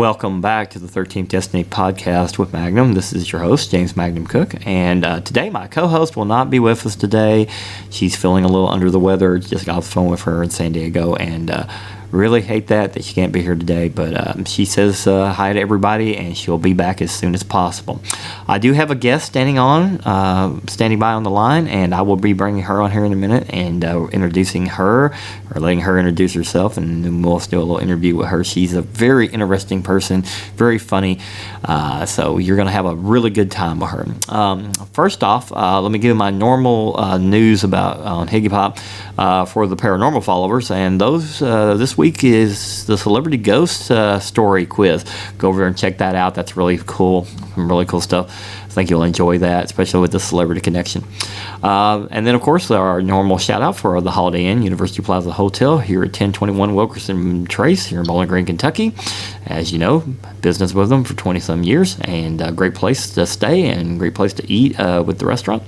Welcome back to the 13th Destiny Podcast with Magnum. This is your host, James Magnum Cook, and today my co-host will not be with us today. She's feeling a little under the weather. Just got off the phone with her in San Diego, and really hate that she can't be here today, but she says hi to everybody, and she'll be back as soon as possible. I do have a guest standing by on the line, and I will be bringing her on here in a minute and introducing her, or letting her introduce herself, and then we'll do a little interview with her. She's a very interesting person, very funny, so you're going to have a really good time with her. First off, let me give you my normal news about on Higgy Pop for the paranormal followers, and those this week is the Celebrity Ghost Story Quiz. Go over there and check that out. That's really cool. Some really cool stuff. I think you'll enjoy that, especially with the celebrity connection. And then, of course, our normal shout-out for the Holiday Inn, University Plaza Hotel, here at 1021 Wilkerson Trace, here in Bowling Green, Kentucky. As you know, business with them for 20-some years, and a great place to stay and great place to eat with the restaurant.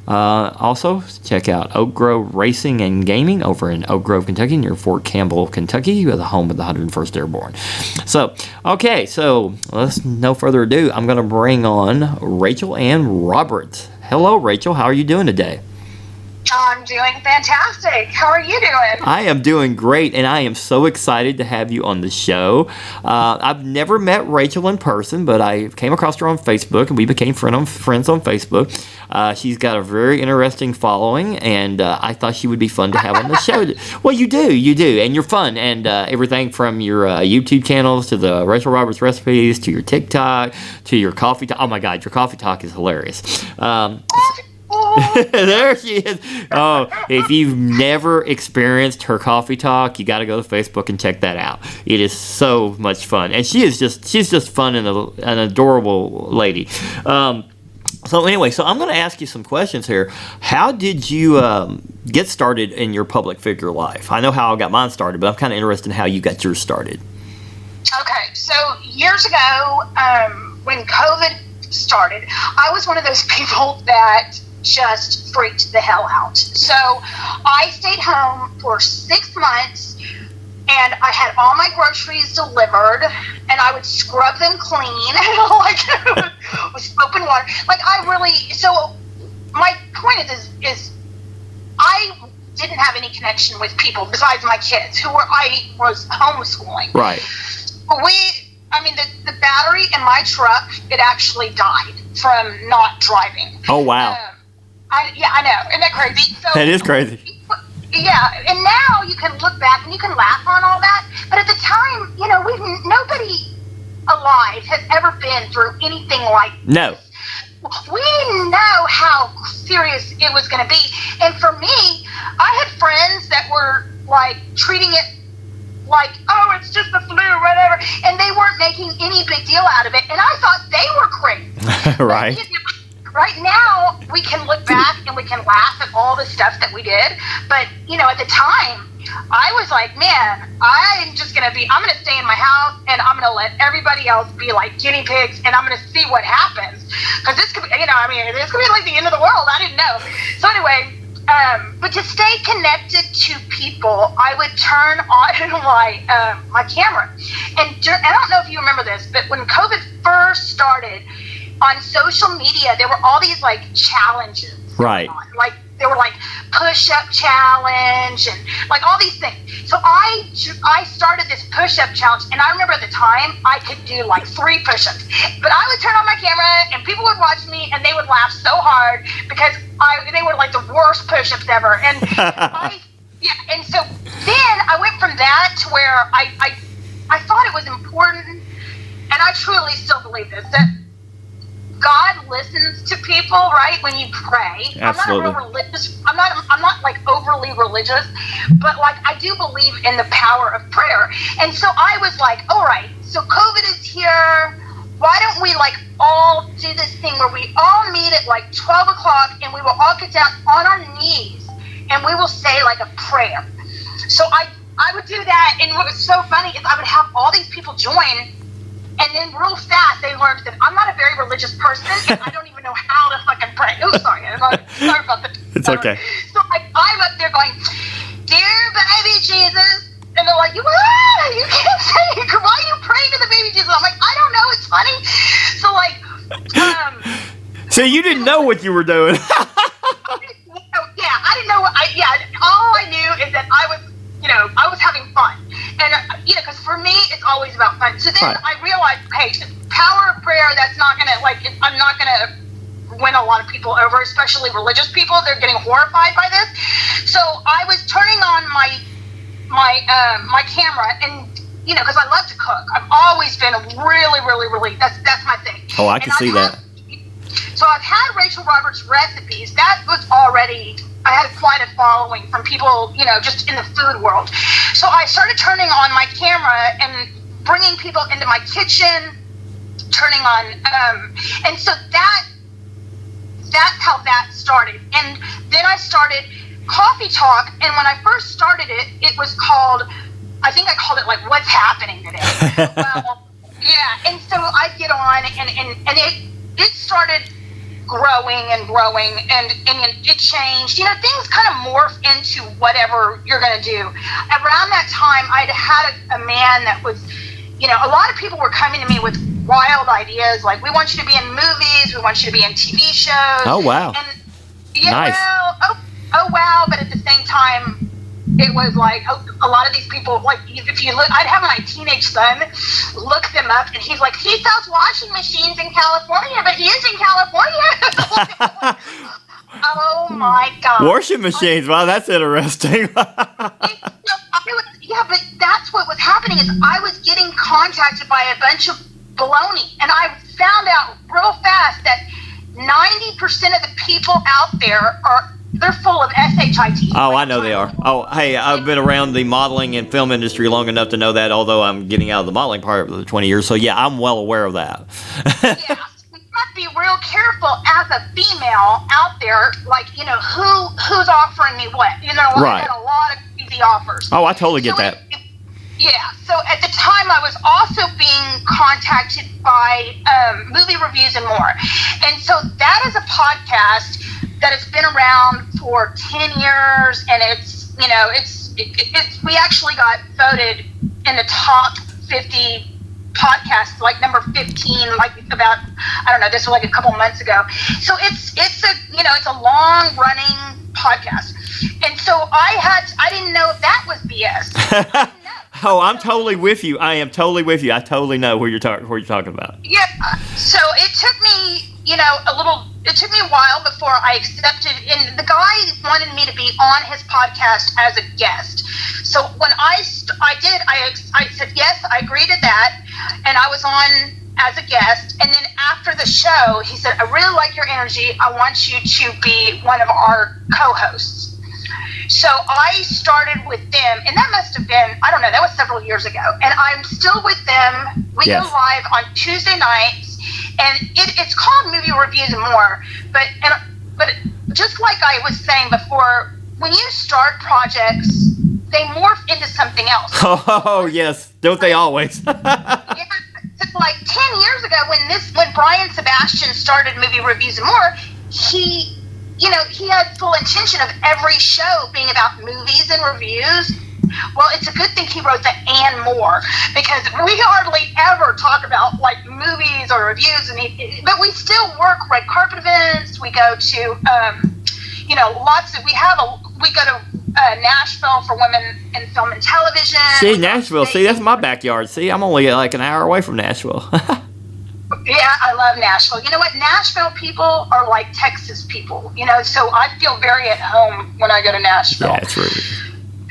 Also, check out Oak Grove Racing and Gaming over in Oak Grove, Kentucky, near Fort Campbell, Kentucky, the home of the 101st Airborne. So let's no further ado. I'm going to bring on Rachel Ann Roberts. Hello, Rachel. How are you doing today? I'm doing fantastic. How are you doing? I am doing great, and I am so excited to have you on the show. I've never met Rachel in person, but I came across her on Facebook, and we became friends on Facebook. She's got a very interesting following, and I thought she would be fun to have on the show. Well, you do, and you're fun, and everything from your YouTube channels to the Rachel Roberts recipes to your TikTok to your coffee talk. Oh my God, your coffee talk is hilarious. There she is. Oh, if you've never experienced her coffee talk, you got to go to Facebook and check that out. It is so much fun, and she's just fun and an adorable lady. So anyway, I'm going to ask you some questions here. How did you get started in your public figure life? I know how I got mine started, but I'm kind of interested in how you got yours started. Okay, so years ago, when COVID started, I was one of those people that just freaked the hell out. So I stayed home for 6 months, and I had all my groceries delivered, and I would scrub them clean, like with soap and water. So my point is I didn't have any connection with people besides my kids, I was homeschooling. Right. The battery in my truck, it actually died from not driving. Oh, wow. I know. Isn't that crazy? So, that is crazy. Yeah, and now you can look back and you can laugh on all that, but at the time, nobody alive has ever been through anything like this. No. We didn't know how serious it was going to be, and for me, I had friends that were treating it like, oh, it's just the flu or whatever, and they weren't making any big deal out of it, and I thought they were crazy. Right. Right now, we can look back and we can laugh at all the stuff that we did. But, at the time, I was like, man, I'm going to stay in my house and I'm going to let everybody else be like guinea pigs and I'm going to see what happens. Because this could be, this could be like the end of the world. I didn't know. So anyway, but to stay connected to people, I would turn on my camera. And I don't know if you remember this, but when COVID first started, on social media, there were all these challenges. Right. There were push-up challenge and all these things. So I started this push-up challenge, and I remember at the time I could do 3 push-ups. But I would turn on my camera, and people would watch me, and they would laugh so hard because they were the worst push-ups ever. And and so then I went from that to where I thought it was important, and I truly still believe this, that God listens to people, right? When you pray. Absolutely. I'm not real religious. I'm not overly religious, but I do believe in the power of prayer. And so I was like, all right, so COVID is here. Why don't we all do this thing where we all meet at 12 o'clock and we will all get down on our knees and we will say a prayer. So I would do that, and what was so funny is I would have all these people join. And then real fast, they learned that I'm not a very religious person, and I don't even know how to fucking pray. Oh, sorry. Sorry about that. It's okay. So I'm up there going, dear baby Jesus, and they're like, "What? You can't say it. Why are you praying to the baby Jesus?" I'm like, "I don't know. It's funny." So like, so you didn't know what you were doing. yeah, I didn't know. All I knew is that I was having fun, and because for me, it's always about fun. So then I realized, hey, power of prayer. That's not gonna I'm not gonna win a lot of people over, especially religious people. They're getting horrified by this. So I was turning on my camera, and because I love to cook. I've always been really that's my thing. Oh, I can see that. So I've had Rachel Roberts recipes. That was already, I had quite a following from people, just in the food world. So I started turning on my camera and bringing people into my kitchen, turning on, and so that's how that started. And then I started Coffee Talk, and when I first started it, it was called, I think I called it like What's Happening Today. Well, yeah, and so I'd get on, and it started growing and it changed. Things kind of morph into whatever you're going to do. Around that time, I'd had a man that was, a lot of people were coming to me with wild ideas, like, we want you to be in movies, we want you to be in TV shows. Oh, wow. And, yeah, nice. Well, oh, wow, but at the same time, it was like a lot of these people, like, if you look, I'd have my teenage son look them up, and he's like, he sells washing machines in California, but he is in California. Oh my God. Washing machines, wow, that's interesting. Yeah, but that's what was happening is I was getting contacted by a bunch of baloney, and I found out real fast that 90% of the people out there they're full of SHIT. Oh, I know they are. Oh, hey, I've been around the modeling and film industry long enough to know that, although I'm getting out of the modeling part of the 20 years. So, yeah, I'm well aware of that. Yeah, you have to be real careful as a female out there, like, who's offering me what? Right. I had a lot of easy offers. Oh, I totally get that. Yeah, so at the time I was also being contacted by movie reviews and more. And so that is a podcast that has been around for 10 years, and it's we actually got voted in the top 50 podcasts, like number 15, like about, I don't know, this was like a couple months ago. So it's a long running podcast. And so I didn't know if that was BS. Oh, I'm totally with you. I am totally with you. I totally know what you're talking about. Yeah. So it took me, it took me a while before I accepted, and the guy wanted me to be on his podcast as a guest. So when I said yes, I agreed to that, and I was on as a guest. And then after the show, he said, "I really like your energy. I want you to be one of our co-hosts." So I started with them, and that must have been, I don't know, that was several years ago. And I'm still with them. We go live on Tuesday nights, and it's called Movie Reviews and More. But just like I was saying before, when you start projects, they morph into something else. Oh, yes. Don't they always? Yeah, like 10 years ago, when Brian Sebastian started Movie Reviews and More, he had full intention of every show being about movies and reviews. Well, it's a good thing he wrote the "and more," because we hardly ever talk about like movies or reviews, but we still work red carpet events. We go to, we go to Nashville for women in film and television. See, Nashville. See, that's my backyard. See, I'm only like an hour away from Nashville. Yeah, I love Nashville. You know what? Nashville people are like Texas people, so I feel very at home when I go to Nashville. Yeah, it's really.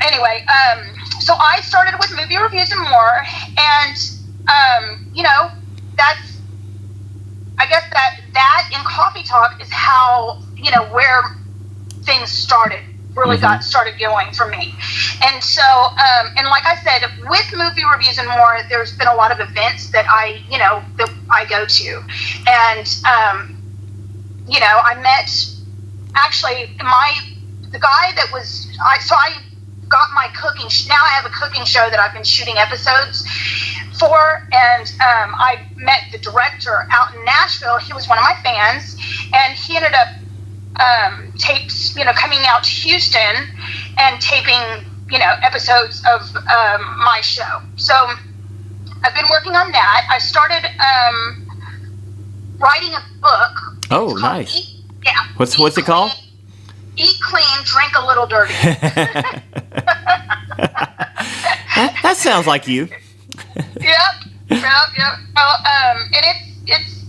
Anyway, so I started with Movie Reviews and More, and, that's, I guess that in Coffee Talk is how, where things started going for me. And so, and like I said, with Movie Reviews and More, there's been a lot of events that I go to. And, I met, actually, the guy that was, I got my cooking, now I have a cooking show that I've been shooting episodes for, and I met the director out in Nashville. He was one of my fans, and he ended up coming out to Houston and taping episodes of my show. So I've been working on that. I started writing a book. Oh, nice. What's it called? Eat Clean, Drink a Little Dirty. That sounds like you. Yep. Well, and it's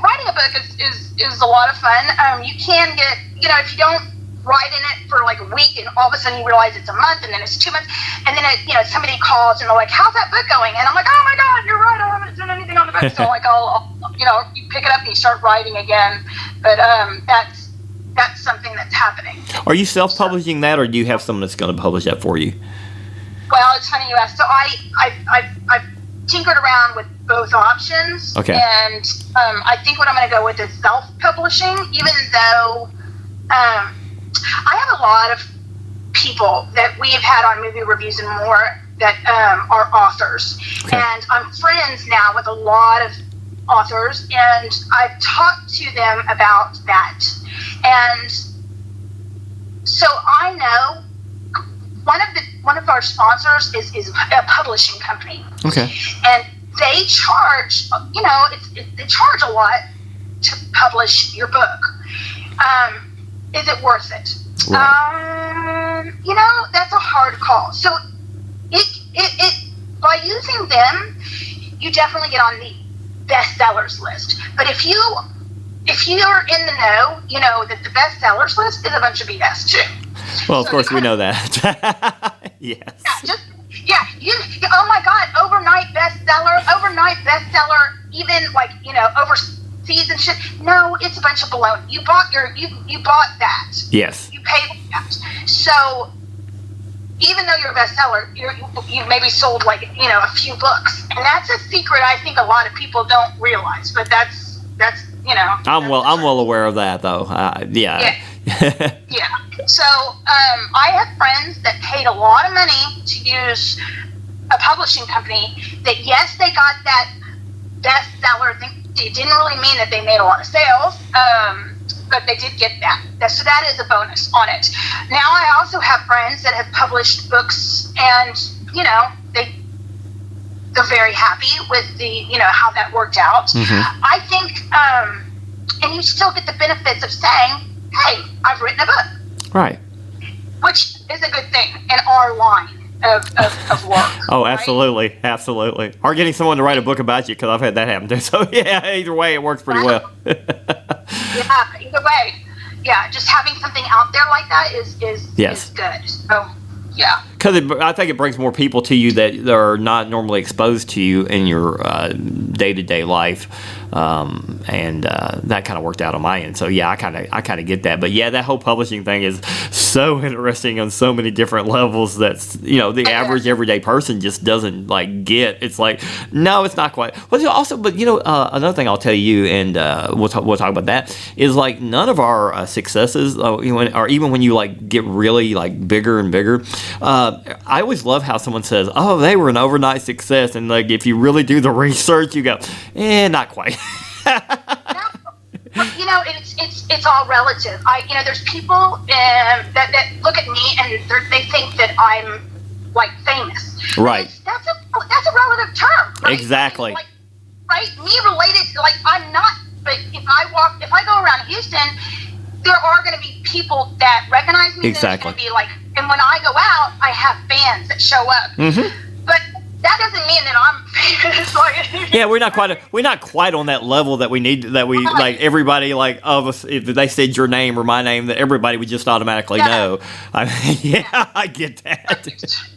writing a book is a lot of fun. You can get, if you don't write in it for like a week and all of a sudden you realize it's a month and then it's 2 months and then somebody calls and they're like, how's that book going? And I'm like, oh my God, you're right, I haven't done anything on the book. So like you pick it up and you start writing again. But that's something that's happening. Are you self-publishing that, or do you have someone that's going to publish that for you? Well, it's funny you asked. So I've tinkered around with both options. Okay. And I think what I'm going to go with is self-publishing, even though I have a lot of people that we have had on movie reviews and more that are authors. Okay. And I'm friends now with a lot of authors, and I've talked to them about that. And so I know one of our sponsors is a publishing company. Okay. And they charge, they charge a lot to publish your book. Is it worth it? Right. That's a hard call. So it by using them, you definitely get on the bestsellers list. But if you're in the know, you know that the bestsellers list is a bunch of BS too. Well, of course we know that. Yes. Oh my God, overnight bestseller, even like, overseas and shit. No, it's a bunch of baloney. You bought that. Yes. You paid for that. So even though you're a bestseller, you maybe sold like, a few books. And that's a secret I think a lot of people don't realize, but that's I'm well aware of that though. Yeah. Yeah. So I have friends that paid a lot of money to use a publishing company that, yes, they got that bestseller thing. It didn't really mean that they made a lot of sales, but they did get that. So that is a bonus on it. Now I also have friends that have published books, and they're very happy with the how that worked out. Mm-hmm. I think, and you still get the benefits of saying, hey, I've written a book. Right. Which is a good thing in our line of work. Oh, right? absolutely. Or getting someone to write a book about you, because I've had that happen too. So yeah, either way, it works pretty well. Yeah, either way. Yeah, just having something out there like that is Yes. good. So yeah. Because I think it brings more people to you that are not normally exposed to you in your day-to-day life, and that kind of worked out on my end. So yeah, I kind of get that. But yeah, that whole publishing thing is so interesting on so many different levels. That's the average everyday person just doesn't get. It's like, no, it's not quite. But another thing I'll tell you, and we'll talk about that, is like none of our successes, or even when you get really bigger and bigger. I always love how someone says, "Oh, they were an overnight success," and if you really do the research, you go, not quite. It's all relative. There's people that look at me and they think that I'm famous. Right. That's a relative term. Right? Exactly. Right. Me related, I'm not. But if I go around Houston, there are going to be people that recognize me. Exactly. There's going to be and when I go out, I have fans that show up. Mm-hmm. But that doesn't mean that I'm famous. Yeah, we're not quite on that level that we need. That we everybody of us. If they said your name or my name, that everybody would just automatically know. I get that.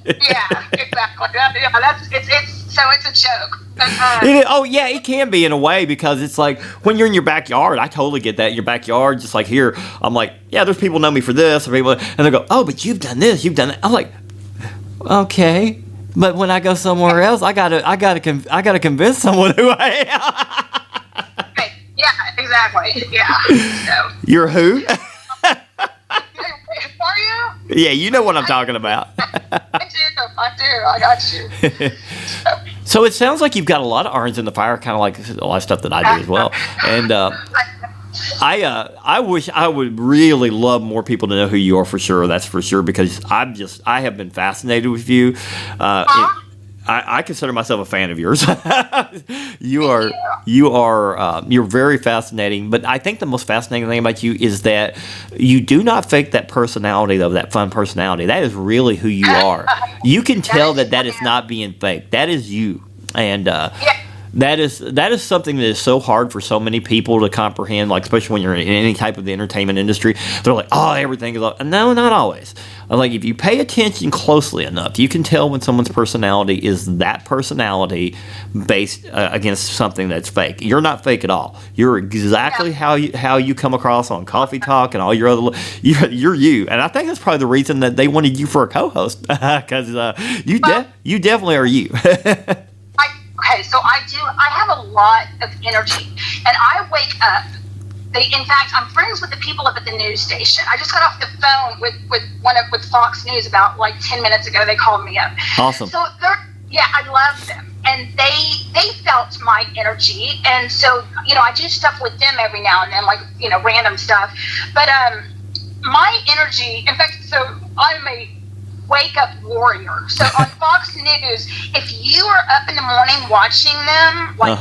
Yeah, exactly. It's a joke. It can be in a way, because it's like when you're in your backyard. I totally get that. In your backyard, just like here, I'm like, yeah, there's people know me for this, or people, and they go, oh, but you've done this, you've done that. I'm like, okay, but when I go somewhere else, I gotta convince someone who I am. Right. Yeah, exactly. Yeah. So. You're who? Are you? Yeah, you know what I'm talking about. I do. I got you. So it sounds like you've got a lot of irons in the fire, kind of like a lot of stuff that I do as well. And I wish I would really love more people to know who you are for sure. That's for sure, because I have been fascinated with you. I consider myself a fan of yours. You're very fascinating. But I think the most fascinating thing about you is that you do not fake that personality, though, that fun personality. That is really who you are. You can tell that is not being fake. That is you. And that is something that is so hard for so many people to comprehend, like especially when you're in any type of the entertainment industry. They're like, oh, everything is – no, not always. Like if you pay attention closely enough, you can tell when someone's personality is that personality based against something that's fake. You're not fake at all. You're exactly how you come across on Coffee Talk and all your other. You're you, and I think that's probably the reason that they wanted you for a co-host, because you definitely are you. Okay, so I have a lot of energy, and I wake up. In fact, I'm friends with the people up at the news station. I just got off the phone with Fox News about like 10 minutes ago. They called me up. Awesome. So I love them, and they felt my energy, and so I do stuff with them every now and then, like random stuff. But my energy, in fact, so I'm a wake up warrior. So on Fox News, if you are up in the morning watching them, like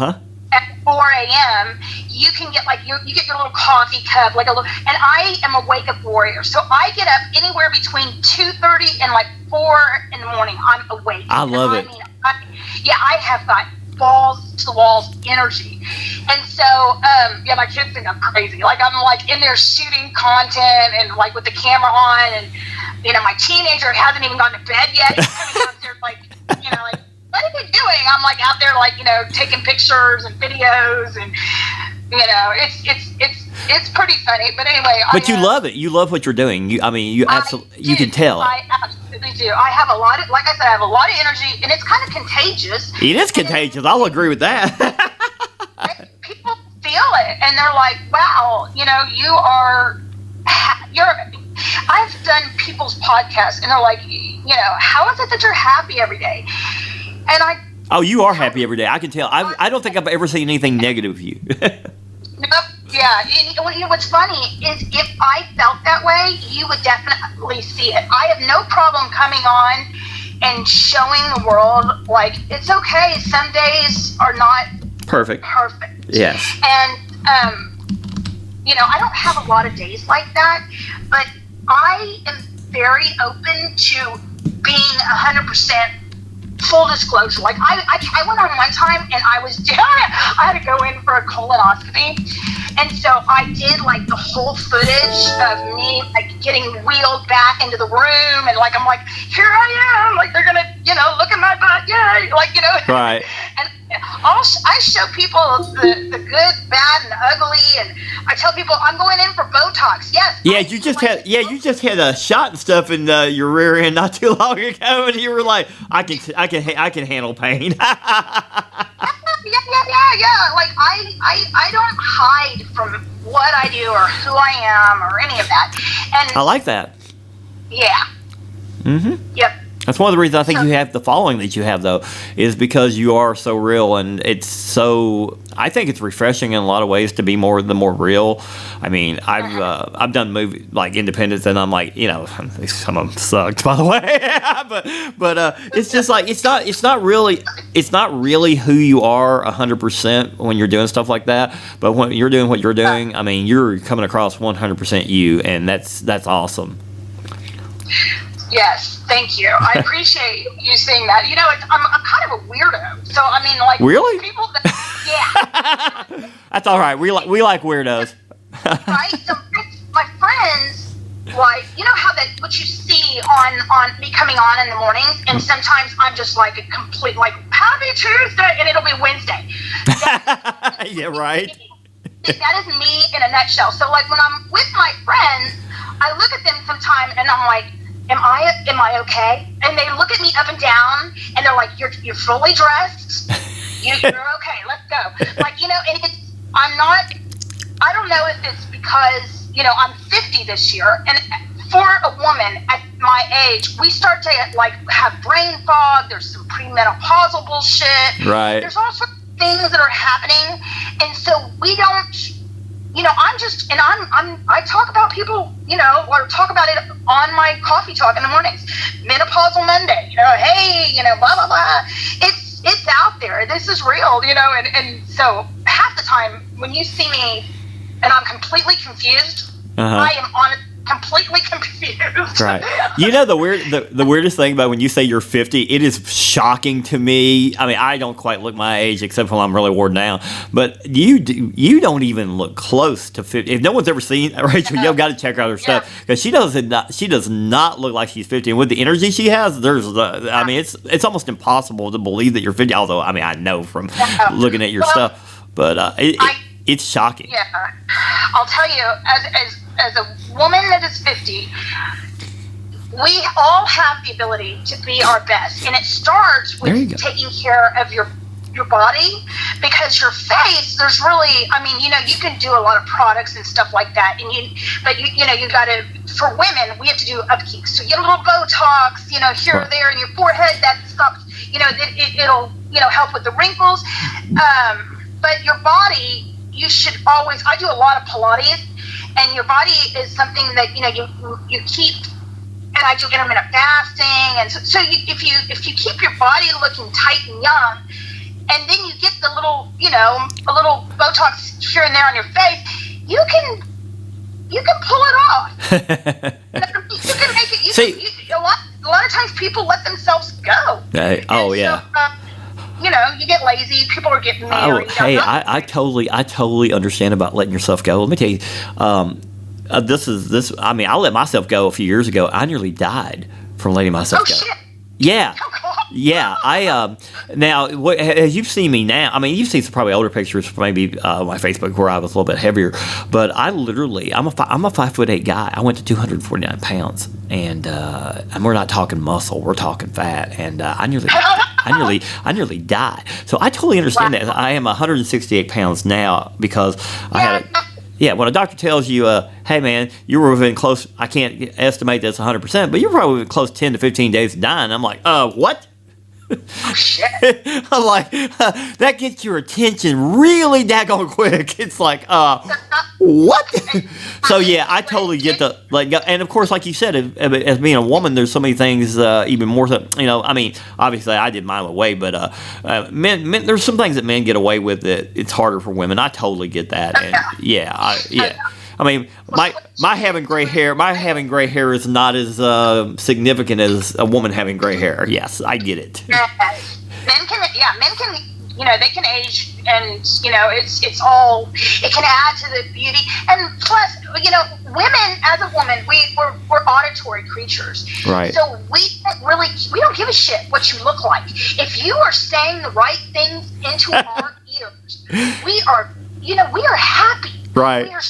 at 4 a.m., you can get you get your little coffee cup, and I am a wake up warrior. So I get up anywhere between 2:30 and 4 in the morning. I'm awake. I love it. I have got balls to the walls energy. And so, my kids think I'm crazy. I'm in there shooting content and with the camera on, and my teenager hasn't even gone to bed yet. He's coming out there what are you doing? I'm out there taking pictures and videos, and it's pretty funny. But anyway, but you love it. You love what you're doing. You absolutely you can tell. I absolutely do. I have a lot of, like I said, I have a lot of energy, and it's kind of contagious. It is contagious. I'll agree with that. People feel it, and they're like, "Wow, I've done people's podcasts, and they're like, how is it that you're happy every day?" And oh, you are happy every day. I can tell. I don't think I've ever seen anything negative of you. Nope. Yeah. And what's funny is if I felt that way, you would definitely see it. I have no problem coming on and showing the world, it's okay. Some days are not perfect. Yes. And, I don't have a lot of days like that, but I am very open to being 100% full disclosure. I went on one time, and I had to go in for a colonoscopy, and so I did the whole footage of me getting wheeled back into the room, and I'm here I am, they're gonna look at my butt, yay, right. And I show people the good, bad, and ugly, and I tell people I'm going in for Botox. Yes. Yeah, you just had a shot and stuff in your rear end not too long ago, and you were like, I can handle pain. Yeah. I don't hide from what I do or who I am or any of that. And I like that. Yeah. Mm-hmm. Yep. That's one of the reasons I think you have the following that you have, though, is because you are so real, and I think it's refreshing in a lot of ways to be more real. I mean, I've done movies like Independence, and I'm some of them sucked, by the way, but it's just it's not really who you are 100% when you're doing stuff like that. But when you're doing what you're doing, I mean, you're coming across 100% you, and that's awesome. Yes, thank you. I appreciate you saying that. I'm kind of a weirdo. So I mean, really? People yeah. That's all right. We like weirdos. Right. So my friends, how what you see on me coming on in the mornings, and sometimes I'm just a complete Happy Tuesday, and it'll be Wednesday. Yeah, right. That is me in a nutshell. So when I'm with my friends, I look at them sometime, and I'm like, Am I okay? And they look at me up and down, and they're like, "You're fully dressed. You're okay. Let's go." And I don't know if it's because I'm 50 this year, and for a woman at my age, we start to have brain fog. There's some premenopausal bullshit. Right. There's all sorts of things that are happening, and so we don't I talk about people, or talk about it on my coffee talk in the mornings. Menopausal Monday, hey, blah, blah, blah. It's out there. This is real, and so half the time when you see me and I'm completely confused, I am completely confused. Right. The weirdest thing about when you say you're 50, it is shocking to me. I mean, I don't quite look my age except when I'm really worn down, but you don't even look close to 50. If no one's ever seen Rachel, you've got to check out her stuff, because she does not look like she's 50, and with the energy she has, it's almost impossible to believe that you're 50. Although, I mean, I know from looking at your stuff, but it's shocking. Yeah, I'll tell you, as a woman that is 50, we all have the ability to be our best, and it starts with taking care of your body, because your face, there's really, you can do a lot of products and stuff like that, but you got to, for women, we have to do upkeep. So you get a little Botox, here or there in your forehead, that stops, it'll help with the wrinkles, but your body, you should always, I do a lot of Pilates, and your body is something that you keep, and I do intermittent fasting, and so if you keep your body looking tight and young, and then you get the little a little Botox here and there on your face, you can pull it off. You can make it. A lot of times people let themselves go. You get lazy. People are getting married. I totally understand about letting yourself go. Let me tell you, I let myself go a few years ago. I nearly died from letting myself go. Shit. Yeah. Yeah, now, as you've seen me now, I mean, you've seen some probably older pictures from maybe my Facebook where I was a little bit heavier, but I'm a 5'8" guy. I went to 249 pounds, and we're not talking muscle, we're talking fat, and I nearly died. So I totally understand that. I am 168 pounds now because I had when a doctor tells you, hey man, you were within close, I can't estimate this 100%, but you're probably within close 10 to 15 days of dying. I'm like, what? Oh, shit. I'm like, that gets your attention really daggone quick. It's like, what? So yeah, I totally get the, and of course, like you said, as being a woman, there's so many things, even more so, obviously I did mine away, but men, there's some things that men get away with that it's harder for women. I totally get that. And I mean, my having gray hair is not as significant as a woman having gray hair. Yes, I get it. Men can, they can age, and it can add to the beauty. And plus, women, as a woman, we're auditory creatures. Right. So we don't give a shit what you look like. If you are saying the right things into our ears, we are happy. Right. We are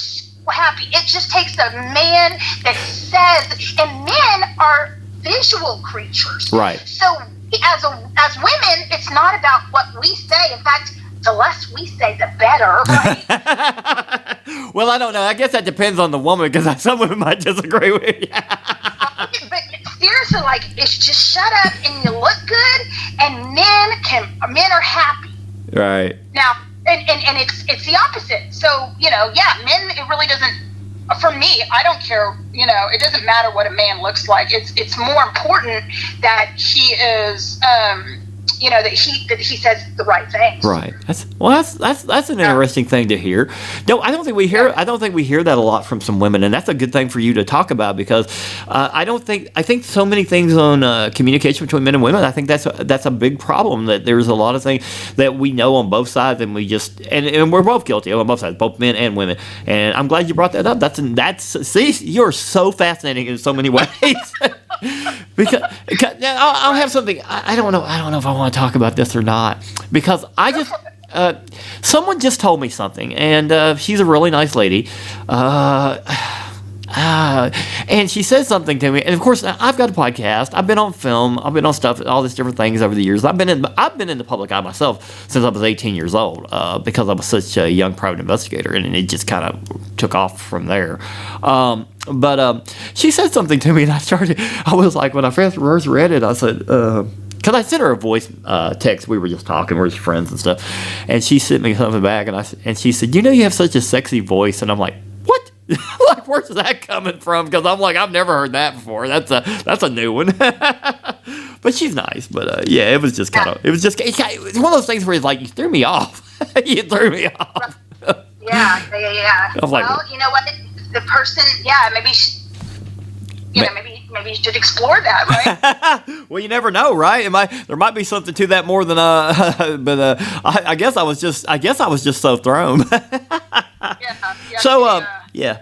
happy. It just takes a man that says, and men are visual creatures. Right. So as women, it's not about what we say. In fact, the less we say, the better. Right? Well, I don't know. I guess that depends on the woman, because some women might disagree with you. But seriously, it's just shut up and you look good, and men are happy. Right. Now, and it's the opposite. So, men, it really doesn't, for me, I don't care, it doesn't matter what a man looks like. It's more important that he is, that he says the right things. Right. That's an interesting thing to hear. No, I don't think we hear that a lot from some women, and that's a good thing for you to talk about, because I think so many things on communication between men and women. I think that's a big problem, that there's a lot of things that we know on both sides, and we just and we're both guilty on both sides, both men and women. And I'm glad you brought that up. See, you're so fascinating in so many ways. Because I'll have something. I don't know if I want to talk about this or not, because I just someone just told me something, and she's a really nice lady, and she said something to me. And of course, I've got a podcast. I've been on film. I've been on stuff, all these different things over the years. I've been in the public eye myself since I was 18 years old, because I was such a young private investigator, and it just kind of took off from there. But she said something to me, and I was like, when I first read it, I said, because I sent her a voice text. We were just talking, we're just friends and stuff, and she sent me something back, and she said, you have such a sexy voice, and I'm like, what? Like, where's that coming from? Because I'm like, I've never heard that before. That's a new one. But she's nice. But yeah, it was just kind of, it's one of those things where it's like, you threw me off. You threw me off. Yeah. I was like, well, you know what? The person, maybe, maybe you should explore that, right? Well, you never know, right? There might be something to that more than but I guess I was just so thrown.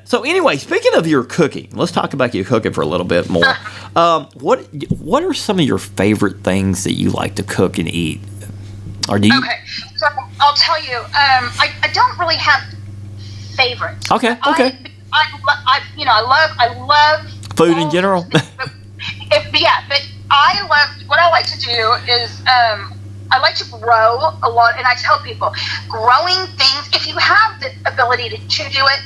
So anyway, speaking of your cooking, let's talk about your cooking for a little bit more. What are some of your favorite things that you like to cook and eat? Or do you? Okay, so I'll tell you. I don't really have favorites. Okay. I love food in general. But I love, what I like to do is I like to grow a lot, and I tell people, growing things, if you have the ability to do it,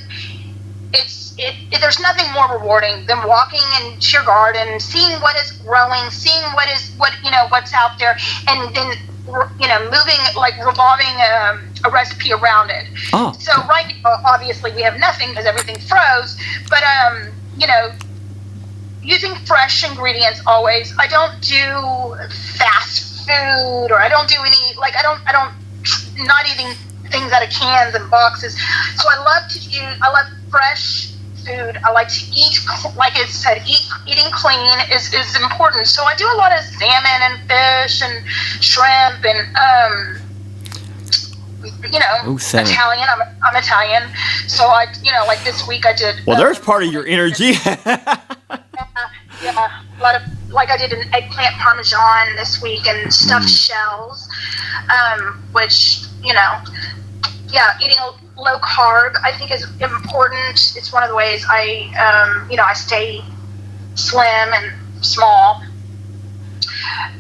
there's nothing more rewarding than walking into your garden, seeing what is growing, seeing what's out there, and then moving, like revolving a recipe around it. Oh. So right now, obviously we have nothing because everything froze, but using fresh ingredients always. I don't do fast food, or I don't do any, like, I don't not eating things out of cans and boxes. So I love fresh food. I like to eat, like I said, eating clean is important. So I do a lot of salmon and fish and shrimp and Italian. I'm Italian, so I like this week I did. Well, there's part of your energy. Yeah, a lot of, like, I did an eggplant parmesan this week and stuffed shells, which eating low carb I think is important. It's one of the ways I stay slim and small.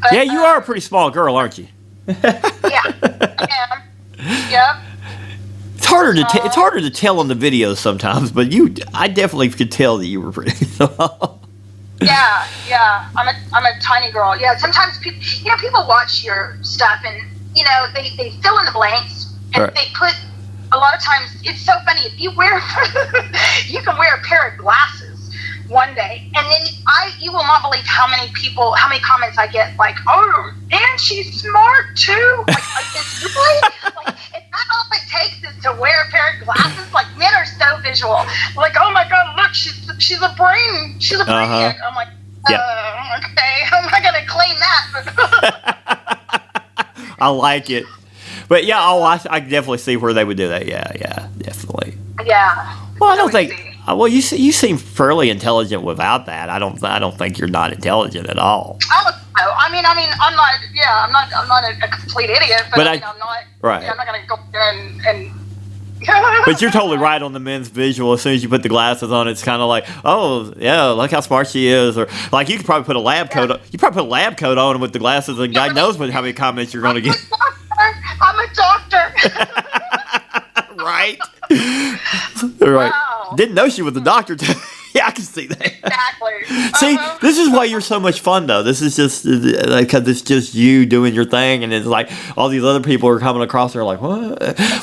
But, yeah, you are a pretty small girl, aren't you? Yeah, I am. Yep. It's harder to tell on the videos sometimes, but I definitely could tell that you were pretty small. Yeah. I'm a tiny girl. Yeah. Sometimes people watch your stuff and they fill in the blanks and right. They put, a lot of times it's so funny, if you can wear a pair of glasses one day, and then you will not believe how many comments I get, like, oh, and she's smart too. Like it's really, like, is that all it takes is to wear a pair of glasses? Like, men are so visual. Like, oh my God, look, she's a brain. She's a brainiac. I'm like, okay, I'm not gonna claim that. I like it. But yeah, I definitely see where they would do that. Yeah, definitely. Yeah. Well, I don't think. Well, you seem fairly intelligent without that. I don't think you're not intelligent at all. I mean, I'm not. Yeah, I'm not a complete idiot. But I'm not. Right. Yeah, I'm not gonna go there and But you're totally right on the men's visual. As soon as you put the glasses on, it's kind of like, oh yeah, look how smart she is. Or like, you could probably put a lab coat on. You probably put a lab coat on with the glasses, and God knows how many comments you're going to get. I'm a doctor. Right. Right. Wow. Didn't know she was a doctor too. Yeah, I can see that. Exactly. See, this is why you're so much fun, though. This is just because it's just you doing your thing, and it's like all these other people are coming across. They're like, "What?"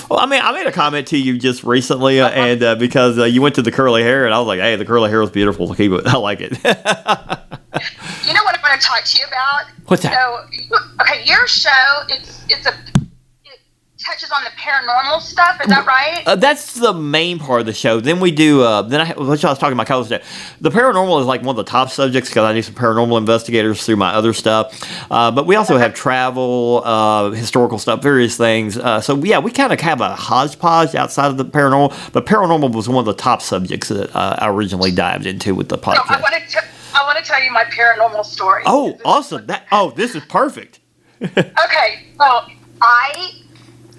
Well, I mean, I made a comment to you just recently, and because you went to the curly hair, and I was like, "Hey, the curly hair was beautiful. Keep it. I like it." You know what I'm going to talk to you about? What's that? So, okay, your show, it touches on the paranormal stuff. Is that right? That's the main part of the show. Then we do. Which I was talking to my co-host. The paranormal is like one of the top subjects because I do some paranormal investigators through my other stuff. But we also have travel, historical stuff, various things. So yeah, we kind of have a hodgepodge outside of the paranormal. But paranormal was one of the top subjects that I originally dived into with the podcast. So I want to tell you my paranormal story. Oh, awesome! This is perfect. Okay, well, I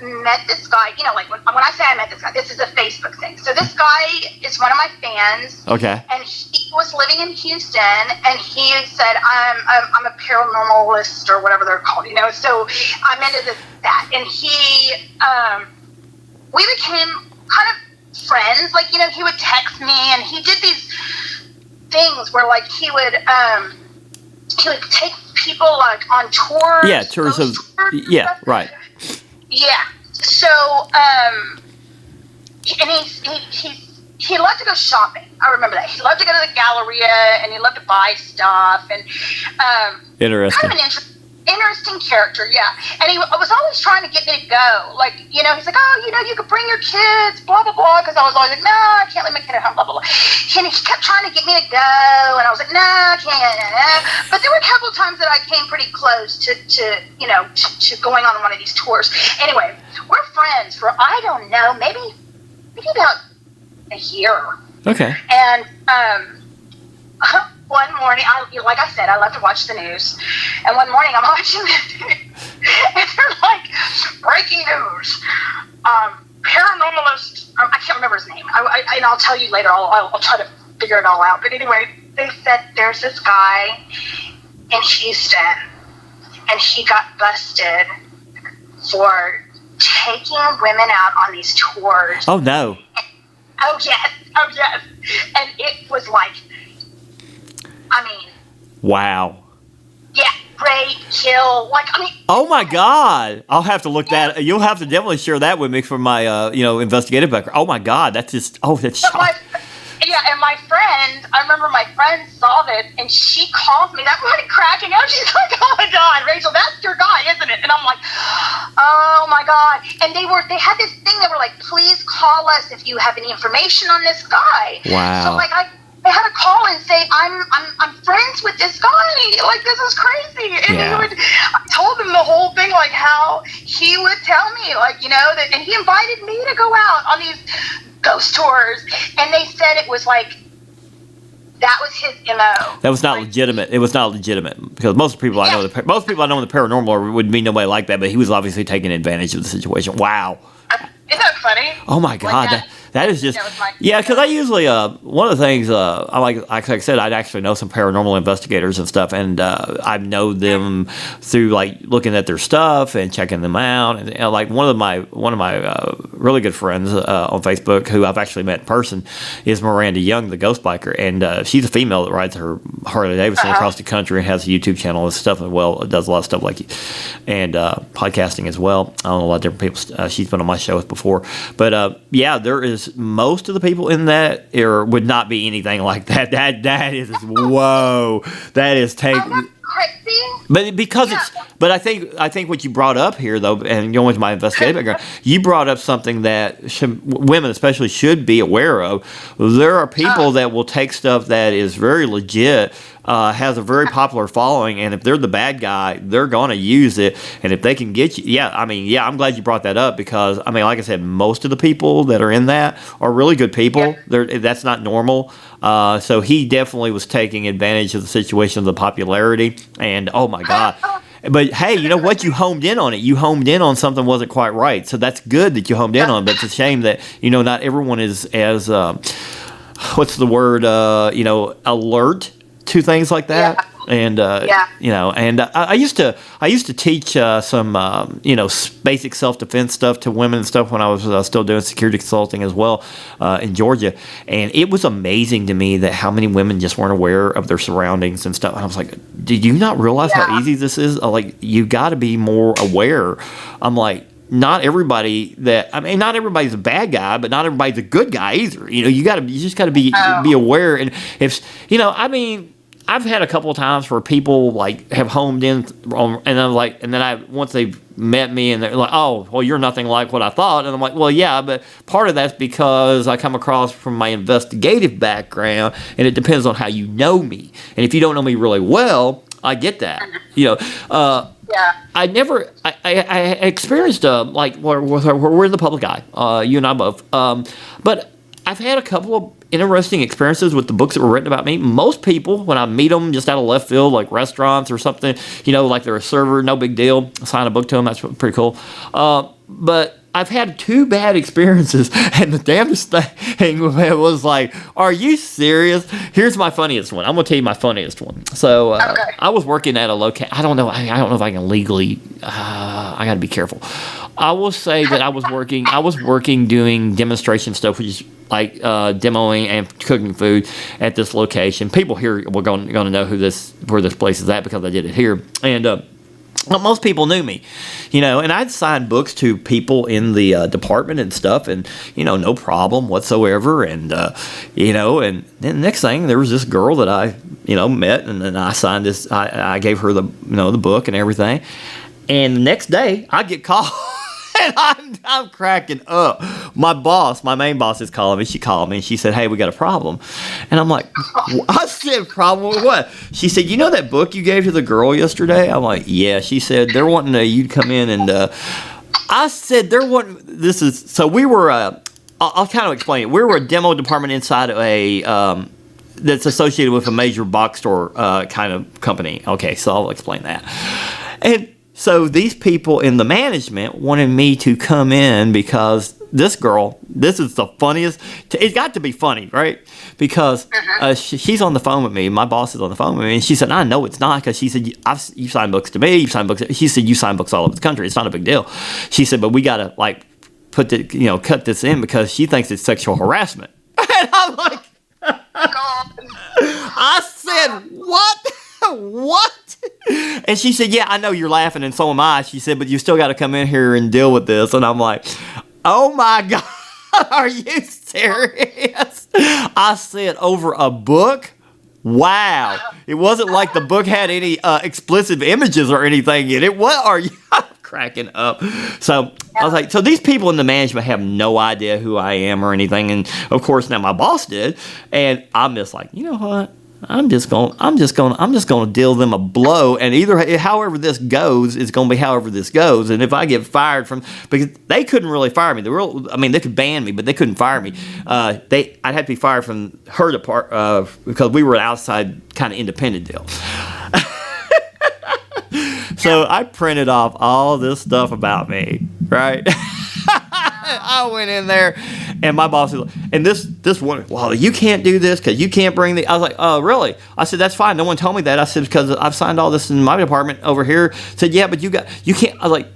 met this guy, like when I say I met this guy, this is a Facebook thing. So this guy is one of my fans. Okay. And he was living in Houston, and he said, I'm a paranormalist or whatever they're called, So I'm into that. And we became kind of friends. Like, he would text me, and he did these things where, like, he would take people like on tours. Yeah, tours of. Yeah, right. Yeah. So, and he loved to go shopping. I remember that. He loved to go to the Galleria, and he loved to buy stuff. And Interesting. kind of an interesting character, yeah. And he was always trying to get me to go. Like, you know, he's like, oh, you know, you could bring your kids, blah, blah, blah. Because I was always like, no, I can't leave my kid at home, blah, blah, blah. And he kept trying to get me to go. And I was like, no, I can't. But there were a couple of times that I came pretty close to going on one of these tours. Anyway, we're friends for, I don't know, maybe about a year. Okay. And one morning, like I said, I love to watch the news. And one morning, I'm watching the news, and they're like, breaking news. Paranormalist, I can't remember his name. And I'll tell you later. I'll try to figure it all out. But anyway, they said there's this guy in Houston, and he got busted for taking women out on these tours. Oh, no. Oh, yes. And it was like, I mean. Wow. Yeah, rape, kill, like, I mean. Oh, my God. I'll have to look that. You'll have to definitely share that with me for my, investigative background. Oh, my God. That's just, that's shocking. And my friend, I remember my friend saw this, and she calls me. That morning cracking up. She's like, oh, my God, Rachel, that's your guy, isn't it? And I'm like, oh, my God. And they had this thing. They were like, please call us if you have any information on this guy. Wow. So, like, I had to call and say, I'm friends with this guy. Like, this is crazy. And I told him the whole thing, like, how he would tell me, like, you know, that, and he invited me to go out on these ghost tours, and they said it was like that was his MO. That was not legitimate. It was not legitimate because most people I know in the paranormal would be nobody like that, but he was obviously taking advantage of the situation. Wow. Isn't that funny? Oh my God. Like that is just, because I usually, one of the things, like I said, I'd actually know some paranormal investigators and stuff, and I know them through, like, looking at their stuff and checking them out, and like, one of my really good friends on Facebook, who I've actually met in person, is Miranda Young, the ghost biker, and she's a female that rides her Harley Davidson across the country and has a YouTube channel and stuff, and does a lot of stuff like, and podcasting as well. I don't know, a lot of different people she's been on my show with before, but there is most of the people in that era would not be anything like that. That is whoa. That is crazy. But because but I think what you brought up here though, and going with my investigative background, you brought up something that women especially should be aware of. There are people that will take stuff that is very legit, has a very popular following, and if they're the bad guy, they're going to use it. And if they can get you, I'm glad you brought that up because, I mean, like I said, most of the people that are in that are really good people. That's not normal. So he definitely was taking advantage of the situation of the popularity, and oh my God. But hey, you know what? You homed in on it. You homed in on something wasn't quite right. So that's good that you homed in on it, but it's a shame that, not everyone is as, what's the word, alert to things like that. Yeah. And and I used to teach some basic self-defense stuff to women and stuff when I was still doing security consulting as well in Georgia, and it was amazing to me that how many women just weren't aware of their surroundings and stuff. And I was like, did you not realize how easy this is? Like, you got to be more aware. I'm like, not everybody's a bad guy, but not everybody's a good guy either. You just got to be aware. And if I've had a couple of times where people like have homed in on, and I'm like, and then once they've met me and they're like, oh, well, you're nothing like what I thought. And I'm like, well, yeah, but part of that's because I come across from my investigative background, and it depends on how you know me. And if you don't know me really well, I get that. I experienced like where we're in the public eye, you and I both. But I've had a couple of interesting experiences with the books that were written about me. Most people, when I meet them just out of left field, like restaurants or something, like they're a server, no big deal. I sign a book to them. That's pretty cool. But I've had 2 bad experiences, and the damnest thing was like, are you serious? Here's my funniest one. I'm gonna tell you my funniest one. So I was working at a location. I don't know if I can legally. I got to be careful. I will say that I was working doing demonstration stuff, which is like demoing and cooking food at this location. People here were going to know where this place is at because I did it here, and most people knew me, and I'd signed books to people in the department and stuff, and no problem whatsoever, and and then the next thing, there was this girl that I met, and then I signed this. I gave her the the book and everything, and the next day I get called. And I'm cracking up. My main boss is calling me. She called me and she said, "Hey, we got a problem." And I'm like, I said, "Problem with what?" She said, "You know that book you gave to the girl yesterday?" I'm like, "Yeah." She said, "They're wanting you to come in and," I said, "They're wanting." This is so we were. I'll kind of explain it. We were a demo department inside of a. That's associated with a major box store kind of company. Okay, so I'll explain that. And so these people in the management wanted me to come in because this girl, this is the funniest. It's got to be funny, right? Because she's on the phone with me. My boss is on the phone with me. And she said, "I know it's not," because she said, "You signed books to me. You signed books." She said, "You signed books all over the country. It's not a big deal." She said, "But we got to put the, cut this in because she thinks it's sexual harassment." And I'm like, I said, "What?" What? And she said, "Yeah, I know you're laughing, and so am I." She said, "But you still got to come in here and deal with this." And I'm like, "Oh my God, are you serious?" I said, "Over a book? Wow." It wasn't like the book had any explicit images or anything in it. What are you cracking up? So I was like, so these people in the management have no idea who I am or anything. And of course now my boss did. And I'm just like, you know what? I'm just gonna deal them a blow, and either however this goes, it's gonna be however this goes. And if I get fired because they couldn't really fire me, they could ban me, but they couldn't fire me. I'd have to be fired from her department because we were an outside kind of independent deal. So I printed off all this stuff about me, right? I went in there, and my boss was like, and this one, "Well, you can't do this because you can't bring the." I was like, "Oh, really?" I said, "That's fine. No one told me that." I said, "Because I've signed all this in my department over here." I said, "Yeah, but you can't." I was like,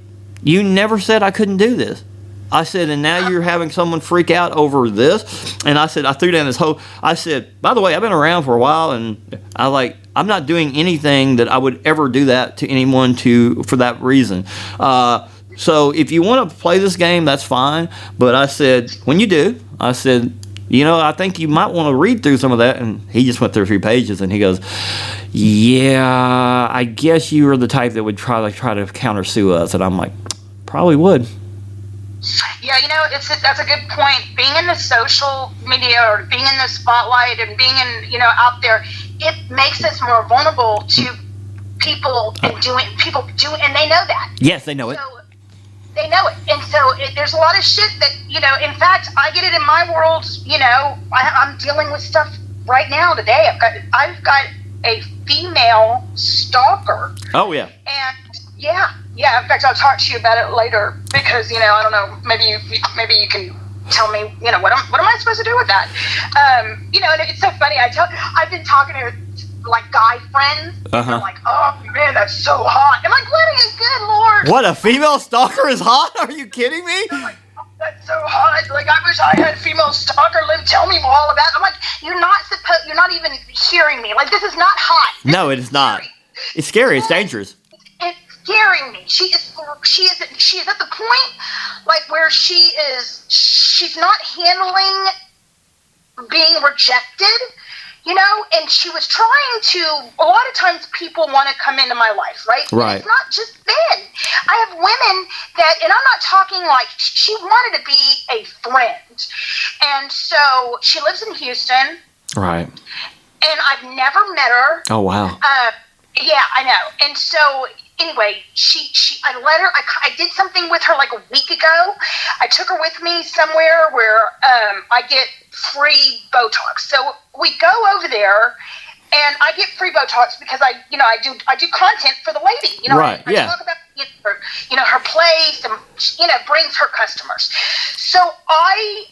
"You never said I couldn't do this." I said, "And now you're having someone freak out over this." And I said, I threw down this whole. I said, "By the way, I've been around for a while, and I'm not doing anything that I would ever do that to anyone for that reason. So if you want to play this game, that's fine. But," I said, "when you do," I said, "I think you might want to read through some of that." And he just went through a few pages, and he goes, "Yeah, I guess you are the type that would try to countersue us." And I'm like, "Probably would." Yeah, that's a good point. Being in the social media or being in the spotlight and being in, out there, it makes us more vulnerable to people and and they know that. Yes, they know it. So, they know it. And so there's a lot of shit that, in fact, I get it in my world, I'm dealing with stuff right now today. I've got a female stalker. Oh, yeah. And yeah. In fact, I'll talk to you about it later because, I don't know, maybe you can tell me, what am I supposed to do with that? And it's so funny. I've been talking to guy friends, and they're like, "Oh man, that's so hot." I'm like, "What are you, good Lord? What, a female stalker is hot? Are you kidding me?" I'm like, "Oh, that's so hot. I wish I had a female stalker tell me all about it." I'm like, you're not even hearing me. This is not hot. No, it is not. It's scary. It's dangerous. It's scaring me. She is at the point where she's not handling being rejected. And she was trying to, a lot of times people want to come into my life, right? Right. And it's not just men. I have women that, and I'm not talking she wanted to be a friend. And so she lives in Houston. Right. And I've never met her. Oh, wow. Yeah, I know. And so anyway, I let her, I did something with her a week ago. I took her with me somewhere where I get free Botox. So we go over there, and I get free Botox because I do content for the lady. Right. I yeah. talk about her place, and brings her customers. So I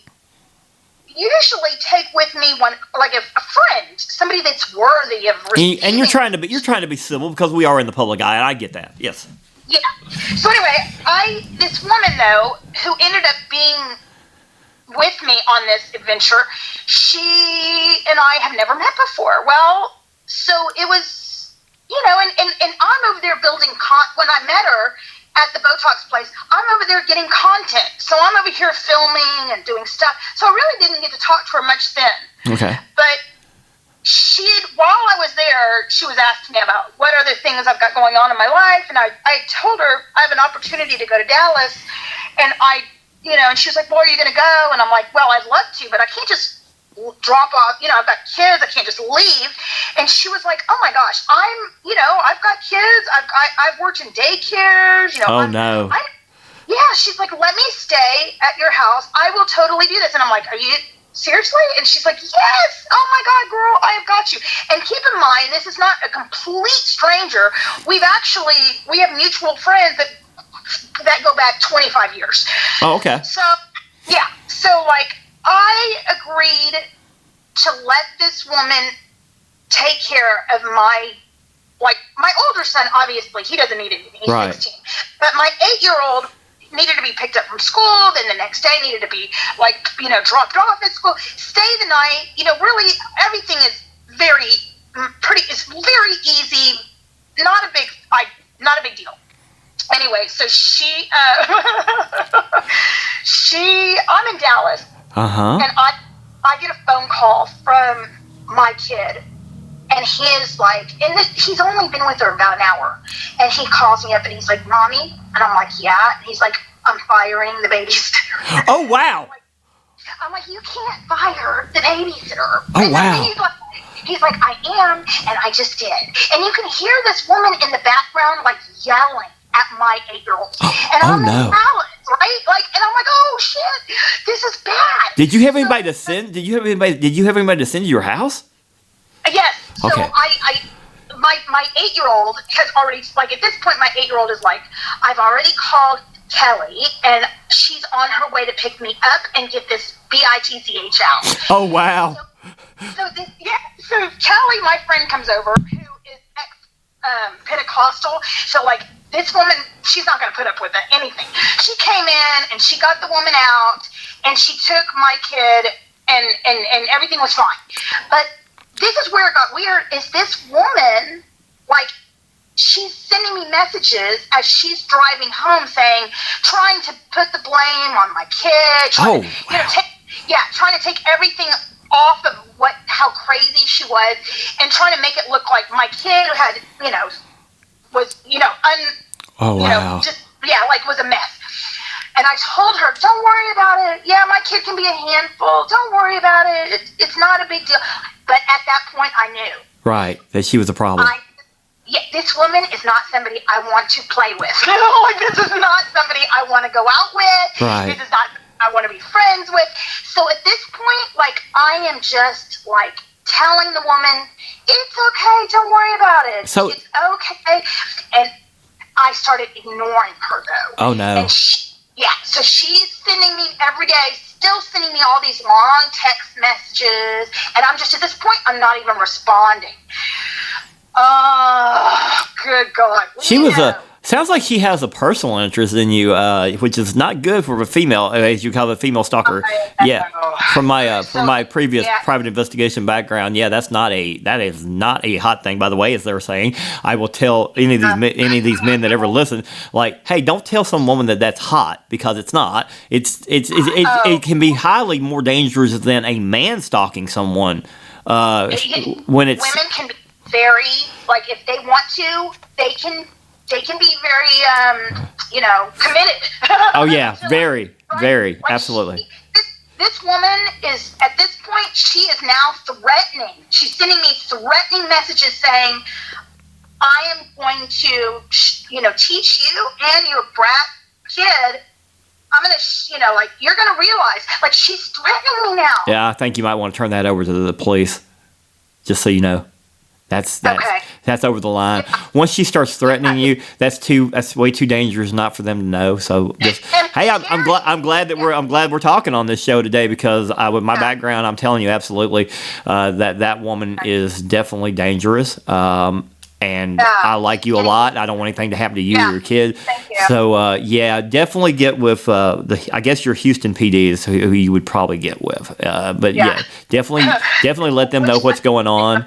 usually take with me one, like a friend, somebody that's worthy of receiving. And you're trying to be civil because we are in the public eye, and I get that. Yes. Yeah. So anyway, this woman though, who ended up being with me on this adventure, she and I have never met before. Well, so it was, and I'm over there building when I met her at the Botox place, I'm over there getting content. So I'm over here filming and doing stuff. So I really didn't get to talk to her much then. Okay. But while I was there, she was asking me about what other things I've got going on in my life. And I told her I have an opportunity to go to Dallas. And and she was like, well, are you going to go? And I'm like, well, I'd love to, but I can't just drop off. I've got kids. I can't just leave. And she was like, oh my gosh, I've got kids. I've worked in daycares. No. She's like, let me stay at your house. I will totally do this. And I'm like, are you seriously? And she's like, yes. Oh my God, girl, I have got you. And keep in mind, this is not a complete stranger. We have mutual friends that go back 25 years. Oh, okay. So, yeah. So, I agreed to let this woman take care of my older son. Obviously, he doesn't need anything. He's 16. But my 8-year-old needed to be picked up from school. Then the next day needed to be dropped off at school. Stay the night. Really everything is very easy. Not a big deal. Anyway, so I'm in Dallas. Uh-huh. And I get a phone call from my kid, and he is like, he's only been with her about an hour, and he calls me up and he's like, Mommy? And I'm like, yeah. And he's like, I'm firing the babysitter. Oh, wow. I'm like, you can't fire the babysitter. Oh, wow. He's like, I am, and I just did. And you can hear this woman in the background, yelling at my 8-year-old. And I'm in Dallas, right? And I'm like, oh shit, this is bad. Did you have anybody to send? Did you have anybody to send to your house? Yes. So okay. My 8-year-old has already, at this point, my 8-year-old is like, I've already called Kelly, and she's on her way to pick me up and get this BITCH out. Oh, wow. So Kelly, my friend, comes over, who is ex-Pentecostal. So, this woman, she's not going to put up with anything. She came in, and she got the woman out, and she took my kid, and everything was fine. But this is where it got weird, is this woman, she's sending me messages as she's driving home trying to put the blame on my kid. Trying to take everything off of how crazy she was, and trying to make it look like my kid had, was, was a mess. And I told her, don't worry about it. Yeah, my kid can be a handful. Don't worry about it. It's not a big deal. But at that point, I knew. Right, that she was a problem. This woman is not somebody I want to play with. This is not somebody I want to go out with. Right. This is not I want to be friends with. So at this point, I am just, telling the woman, it's okay, don't worry about it. So, it's okay. And I started ignoring her, though. Oh, no. And so she's sending me every day, still sending me all these long text messages, and I'm just, at this point, I'm not even responding. Oh, good God. Sounds like she has a personal interest in you, which is not good for a female, as you call it, a female stalker. Yeah, from my previous private investigation background, that is not a hot thing. By the way, as they were saying, I will tell any of these men that ever listen, hey, don't tell some woman that that's hot, because it's not. It can be highly more dangerous than a man stalking someone. When it's women can be very, if they want to, they can be very, committed. Oh, yeah, very, very, absolutely. This woman is, at this point, she is now threatening. She's sending me threatening messages saying, I am going to, teach you and your brat kid. I'm going to, you're going to realize, she's threatening me now. Yeah, I think you might want to turn that over to the police, just so you know. That's Okay. that's over the line. Once she starts threatening you, that's way too dangerous not for them to know. So just hey, I'm glad that I'm glad we're talking on this show today, because with my background, I'm telling you absolutely that woman is definitely dangerous. And I like you a lot. I don't want anything to happen to you or your kid. Thank you. So definitely get with I guess your Houston PD is who you would probably get with. But definitely let them know what's going on.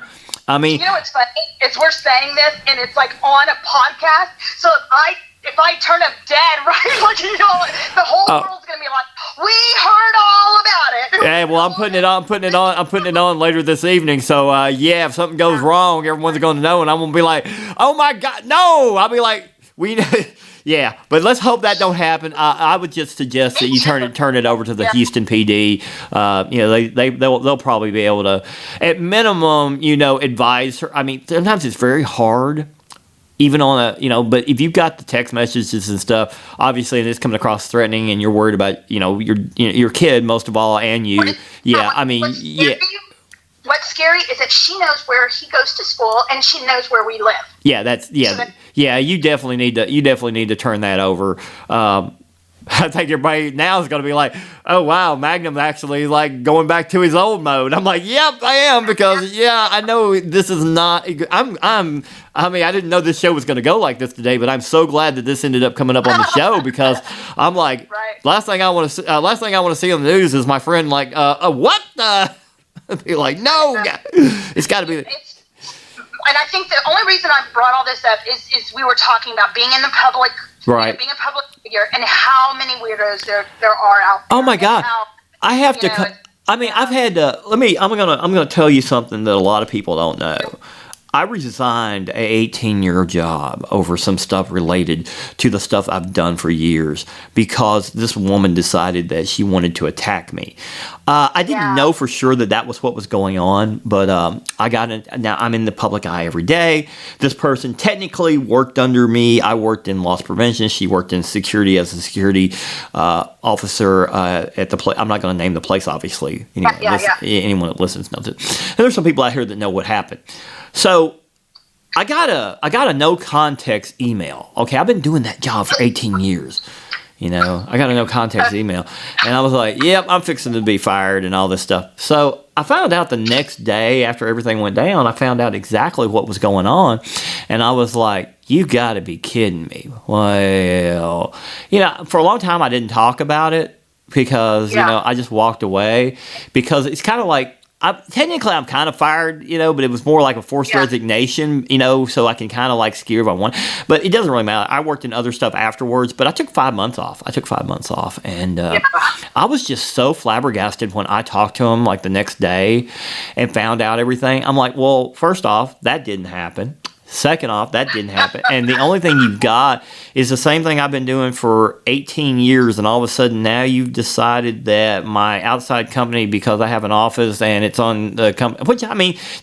I mean, you know what's funny? Is we're saying this, and it's like on a podcast. So if I turn up dead, right? Like, you know, the whole world's gonna be like, we heard all about it. Hey, well, I'm putting it on later this evening. So if something goes wrong, everyone's going to know, and I'm gonna be like, oh my God, no! I'll be like, yeah. But let's hope that don't happen. I would just suggest that you turn it over to the Houston PD. They'll probably be able to, at minimum, advise her. I mean, sometimes it's very hard. Even on but if you've got the text messages and stuff, obviously, and it's coming across threatening, and you're worried about, your kid most of all, and you. What's scary is that she knows where he goes to school, and she knows where we live. Yeah, you definitely need to turn that over. I think everybody now is going to be like, oh, wow, Magnum actually like going back to his old mode. I'm like, yep, I am, because, I know this is not, I didn't know this show was going to go like this today, but I'm so glad that this ended up coming up on the show, because I'm like, last thing I want to see on the news is my friend like, what the? Be like, no, it's got to be. And I think the only reason I brought all this up is we were talking about being in the public, right? Being a public figure, and how many weirdos there are out there. Oh my God! I have to. I've had to. I'm gonna tell you something that a lot of people don't know. I resigned an 18-year job over some stuff related to the stuff I've done for years, because this woman decided that she wanted to attack me. I didn't know for sure that was what was going on, but now I'm in the public eye every day. This person technically worked under me. I worked in loss prevention. She worked in security as a security officer at the place. I'm not going to name the place, obviously. Anyone that listens knows it. And there's some people out here that know what happened. So I got a no context email. Okay, I've been doing that job for 18 years. I got a no context email, and I was like, yep, I'm fixing to be fired and all this stuff. So I found out the next day after everything went down, I found out exactly what was going on, and I was like, you got to be kidding me. Well, for a long time I didn't talk about it, because I just walked away, because it's kind of like, technically I'm kind of fired, but it was more like a forced resignation, so I can kind of like skew if I want. But it doesn't really matter. I worked in other stuff afterwards, but I took 5 months off. And I was just so flabbergasted when I talked to him like the next day and found out everything. I'm like, well, first off, that didn't happen. Second off, that didn't happen. And the only thing you've got is the same thing I've been doing for 18 years. And all of a sudden now you've decided that my outside company, because I have an office and it's on the company, which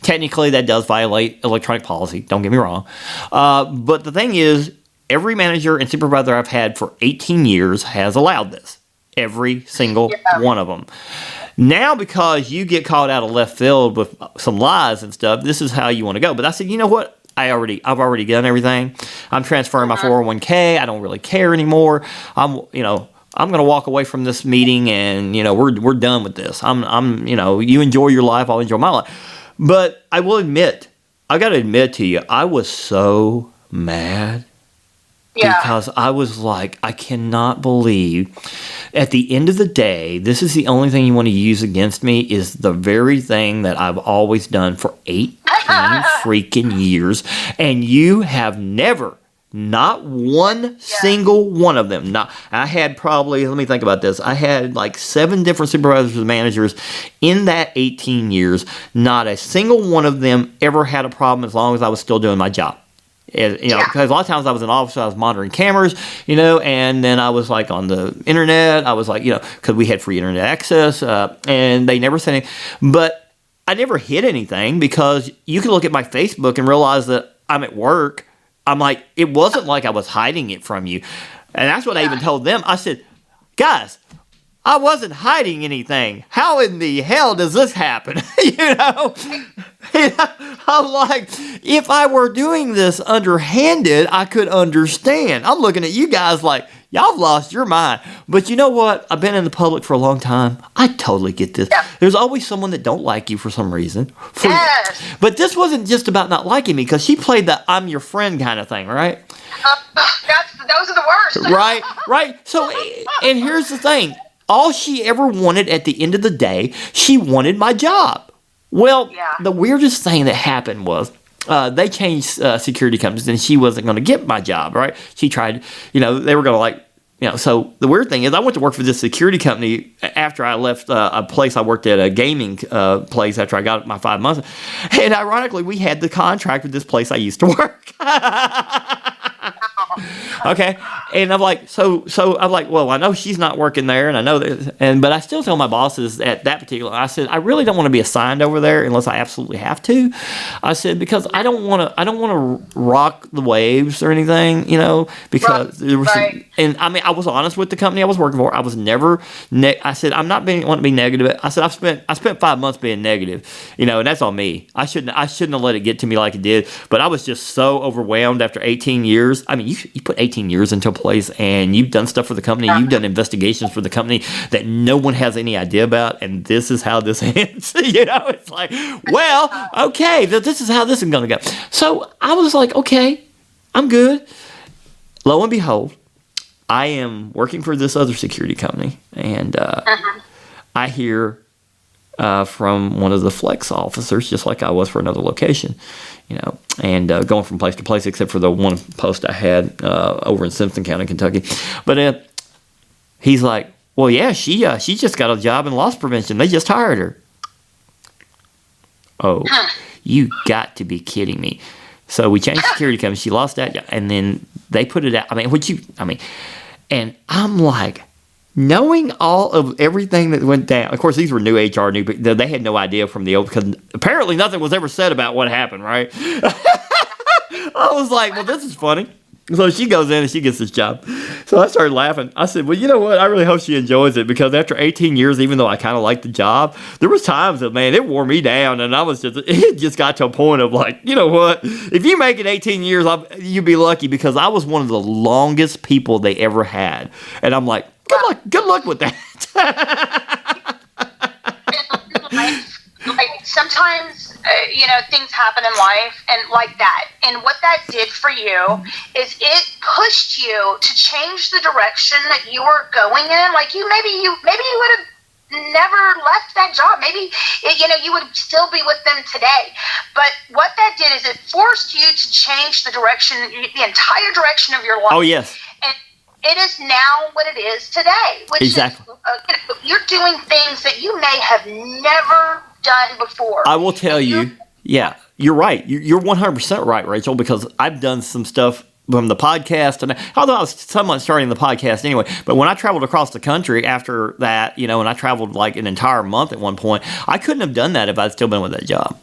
technically that does violate electronic policy. Don't get me wrong. But the thing is, every manager and supervisor I've had for 18 years has allowed this. Every single one of them. Now, because you get caught out of left field with some lies and stuff, this is how you want to go. But I said, you know what? I've already done everything. I'm transferring my 401k. I don't really care anymore. I'm going to walk away from this meeting, and we're done with this. You enjoy your life, I'll enjoy my life. But I will admit, I got to admit to you, I was so mad. Because I was like, I cannot believe, at the end of the day, this is the only thing you want to use against me, is the very thing that I've always done for 18 freaking years. And you have never, not one single one of them. I had probably, let me think about this. I had like 7 different supervisors and managers in that 18 years. Not a single one of them ever had a problem as long as I was still doing my job. Because a lot of times I was in office, I was monitoring cameras, and then I was like on the internet. I was like, because we had free internet access, and they never said anything. But I never hid anything, because you can look at my Facebook and realize that I'm at work. I'm like, it wasn't like I was hiding it from you. And that's what I even told them. I said, guys, I wasn't hiding anything. How in the hell does this happen? You know? I'm like, if I were doing this underhanded, I could understand. I'm looking at you guys like, y'all have lost your mind. But you know what? I've been in the public for a long time. I totally get this. Yeah. There's always someone that don't like you for some reason. Yes. But this wasn't just about not liking me, because she played the I'm your friend kind of thing, right? Those are the worst. Right. So, and here's the thing. All she ever wanted at the end of the day, she wanted my job. Well, the weirdest thing that happened was they changed security companies, and she wasn't going to get my job, right? She tried, they were going to so the weird thing is I went to work for this security company after I left a place I worked at, a gaming place, after I got my 5 months. And ironically, we had the contract with this place I used to work. Okay, and I'm like, so I'm like, well, I know she's not working there, and I know that, but I still tell my bosses at that particular, I said, I really don't want to be assigned over there unless I absolutely have to. I said, because I don't want to rock the waves or anything, because there was, and I mean, I was honest with the company I was working for. I was never, I said, I'm not wanting to be negative. I said, I spent 5 months being negative, and that's on me. I shouldn't have let it get to me like it did, but I was just so overwhelmed after 18 years. I mean, you put 18 years into a place, and you've done stuff for the company, you've done investigations for the company that no one has any idea about, and this is how this ends. It's like, well, okay, this is how this is going to go. So I was like, okay, I'm good. Lo and behold, I am working for this other security company, and I hear from one of the flex officers, just like I was for another location, and going from place to place, except for the one post I had over in Simpson County, Kentucky. But he's like, well, yeah, she just got a job in loss prevention. They just hired her. Oh, you got to be kidding me. So we changed security company. She lost that job, and then they put it out. And I'm like, knowing all of everything that went down, of course, these were new HR, but they had no idea from the old, because apparently nothing was ever said about what happened, right? I was like, well, this is funny. So she goes in and she gets this job. So I started laughing. I said, well, you know what? I really hope she enjoys it, because after 18 years, even though I kind of liked the job, there was times that, man, it wore me down, and it just got to a point of like, you know what? If you make it 18 years, you'd be lucky, because I was one of the longest people they ever had. And I'm like, good luck with that. Like sometimes, things happen in life, and like that. And what that did for you is it pushed you to change the direction that you were going in. Like maybe you would have never left that job. Maybe you would still be with them today. But what that did is it forced you to change the entire direction of your life. Oh, yes. And it is now what it is today. Which exactly. Is, you're doing things that you may have never done before. I will tell you, yeah, you're right. You're 100% right, Rachel, because I've done some stuff from the podcast, and although I was somewhat starting the podcast anyway, but when I traveled across the country after that, and I traveled like an entire month at one point, I couldn't have done that if I'd still been with that job.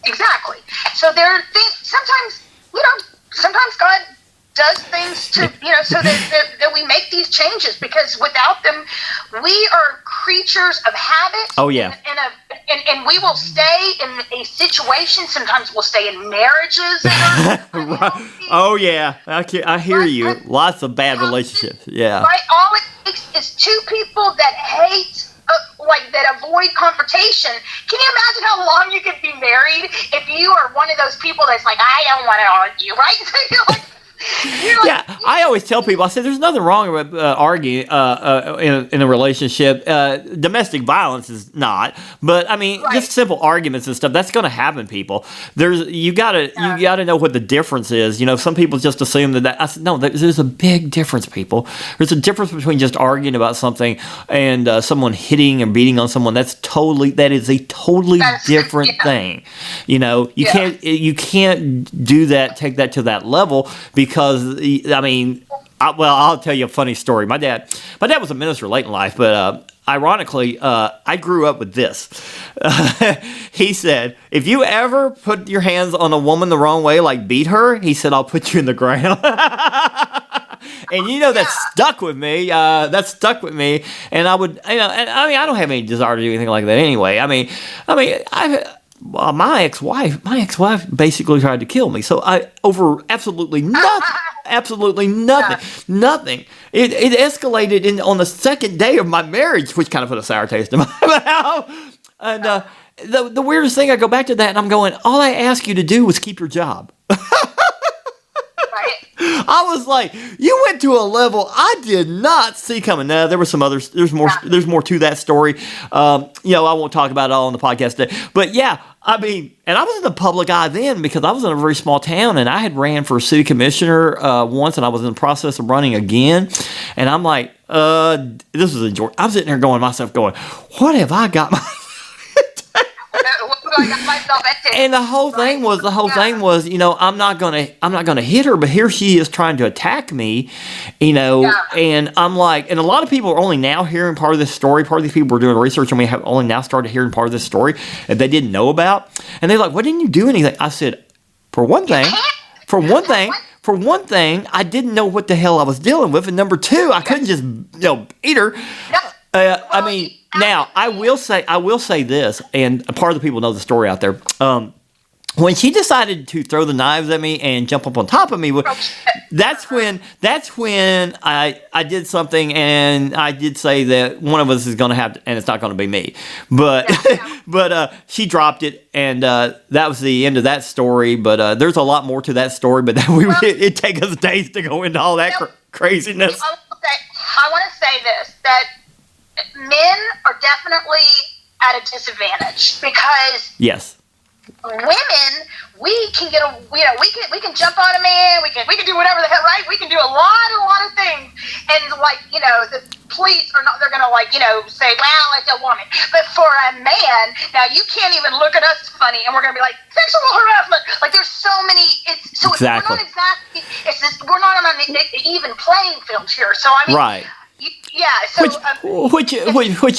Exactly. So there are things, sometimes God does things to, so that we make these changes, because without them, we are creatures of habit. Oh, yeah. And we will stay in a situation. Sometimes we'll stay in marriages that are right. Oh, yeah. I hear you. Lots of bad relationships. Yeah. Right. All it takes is two people that hate, that avoid confrontation. Can you imagine how long you could be married if you are one of those people that's like, I don't want to argue, right? So you're like, yeah, I always tell people, I said, there's nothing wrong with arguing in a relationship. Domestic violence is not, but I mean, just simple arguments and stuff, that's going to happen, people. You gotta know what the difference is. Some people just assume that. I said, no, there's a big difference, people. There's a difference between just arguing about something and someone hitting or beating on someone. That is a totally different thing. You can't do that, take that to that level. Because, I mean, I'll tell you a funny story. My dad was a minister late in life, but ironically, I grew up with this. He said, if you ever put your hands on a woman the wrong way, like beat her, he said, I'll put you in the ground. And that stuck with me. And I would, and I mean, I don't have any desire to do anything like that anyway. My ex-wife basically tried to kill me. So over absolutely nothing. It escalated on the second day of my marriage, which kind of put a sour taste in my mouth. And the weirdest thing, I go back to that and I'm going, all I asked you to do was keep your job. I was like, you went to a level I did not see coming. Now, there was some others. There's more to that story. I won't talk about it all on the podcast today. But yeah, I mean, and I was in the public eye then because I was in a very small town and I had ran for city commissioner once and I was in the process of running again. And I'm like, this is a joy. I'm sitting there going, what have I got And the whole thing was, I'm not gonna hit her, but here she is trying to attack me, and I'm like, and a lot of people are only now hearing part of this story. Part of these people were doing research on me have only now started hearing part of this story that they didn't know about, and they're like, "Why didn't you do anything?" I said, for one thing, I didn't know what the hell I was dealing with, and number two, I couldn't just beat her. Now I will say this, and part of the people know the story out there. When she decided to throw the knives at me and jump up on top of me, that's when I did something, and I did say that one of us is going to have to, and it's not going to be me. But but she dropped it, and that was the end of that story. But there's a lot more to that story, but it'd take us days to go into all that craziness. I want to say this, that men are definitely at a disadvantage because women, we can jump on a man, we can do whatever the hell, right? We can do a lot of things, and the police are not, they're gonna say, well, it's a woman. But for a man, now you can't even look at us funny, and we're gonna be like, sexual harassment. Like there's so many. We're not on an even playing field here. So I mean, right. Yeah, so which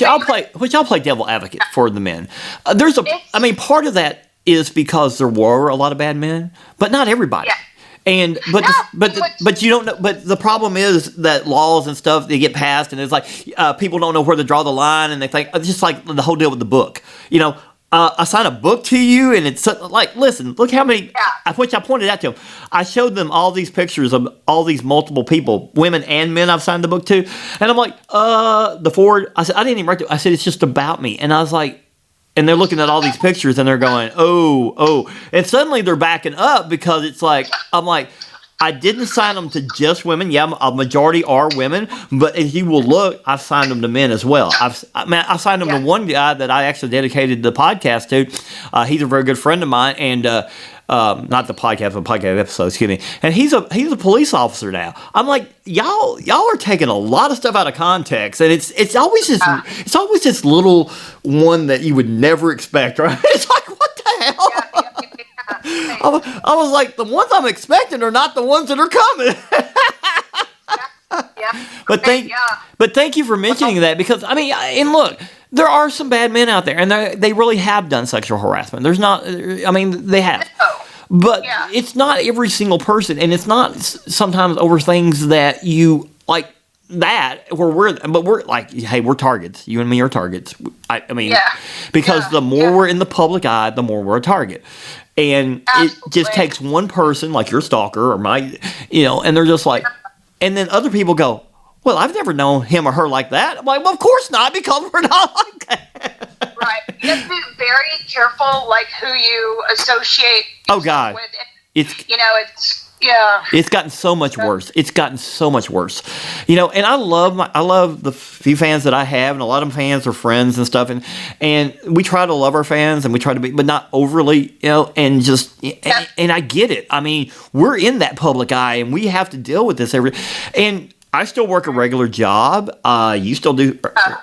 I'll play devil advocate for the men. Part of that is because there were a lot of bad men, but not everybody. Yeah. But you don't know. But the problem is that laws and stuff, they get passed, and it's like people don't know where to draw the line, and they think just like the whole deal with the book. I sign a book to you, and it's like, listen, look how many, which I pointed out to them. I showed them all these pictures of all these multiple people, women and men I've signed the book to. And I'm like, the forward, I said, I didn't even write it. I said, it's just about me. And I was like, and they're looking at all these pictures, and they're going, oh. And suddenly they're backing up because it's like, I'm like, I didn't sign them to just women. Yeah, a majority are women, but if you will look, I've signed them to men as well. I signed them to one guy that I actually dedicated the podcast to. He's a very good friend of mine, and not the podcast, but podcast episode, excuse me. And he's a police officer now. I'm like, y'all are taking a lot of stuff out of context, and it's always this little one that you would never expect, right? It's like, what the hell? Yeah. I was like, the ones I'm expecting are not the ones that are coming. But thank you for mentioning that, because and look, there are some bad men out there, and they really have done sexual harassment. They have. But it's not every single person, and it's not sometimes over things that you like we're like, hey, we're targets. You and me are targets. Because the more we're in the public eye, the more we're a target. And it just takes one person, like your stalker or my, and they're just like, and then other people go, well, I've never known him or her like that. I'm like, well, of course not, because we're not like that. Right. You have to be very careful, like, who you associate with. It's gotten so much worse. And I love the few fans that I have, and a lot of fans are friends and stuff, and we try to love our fans, and we try to be, but not overly, and just, and I get it. I mean, we're in that public eye, and we have to deal with this and I still work a regular job. You still do.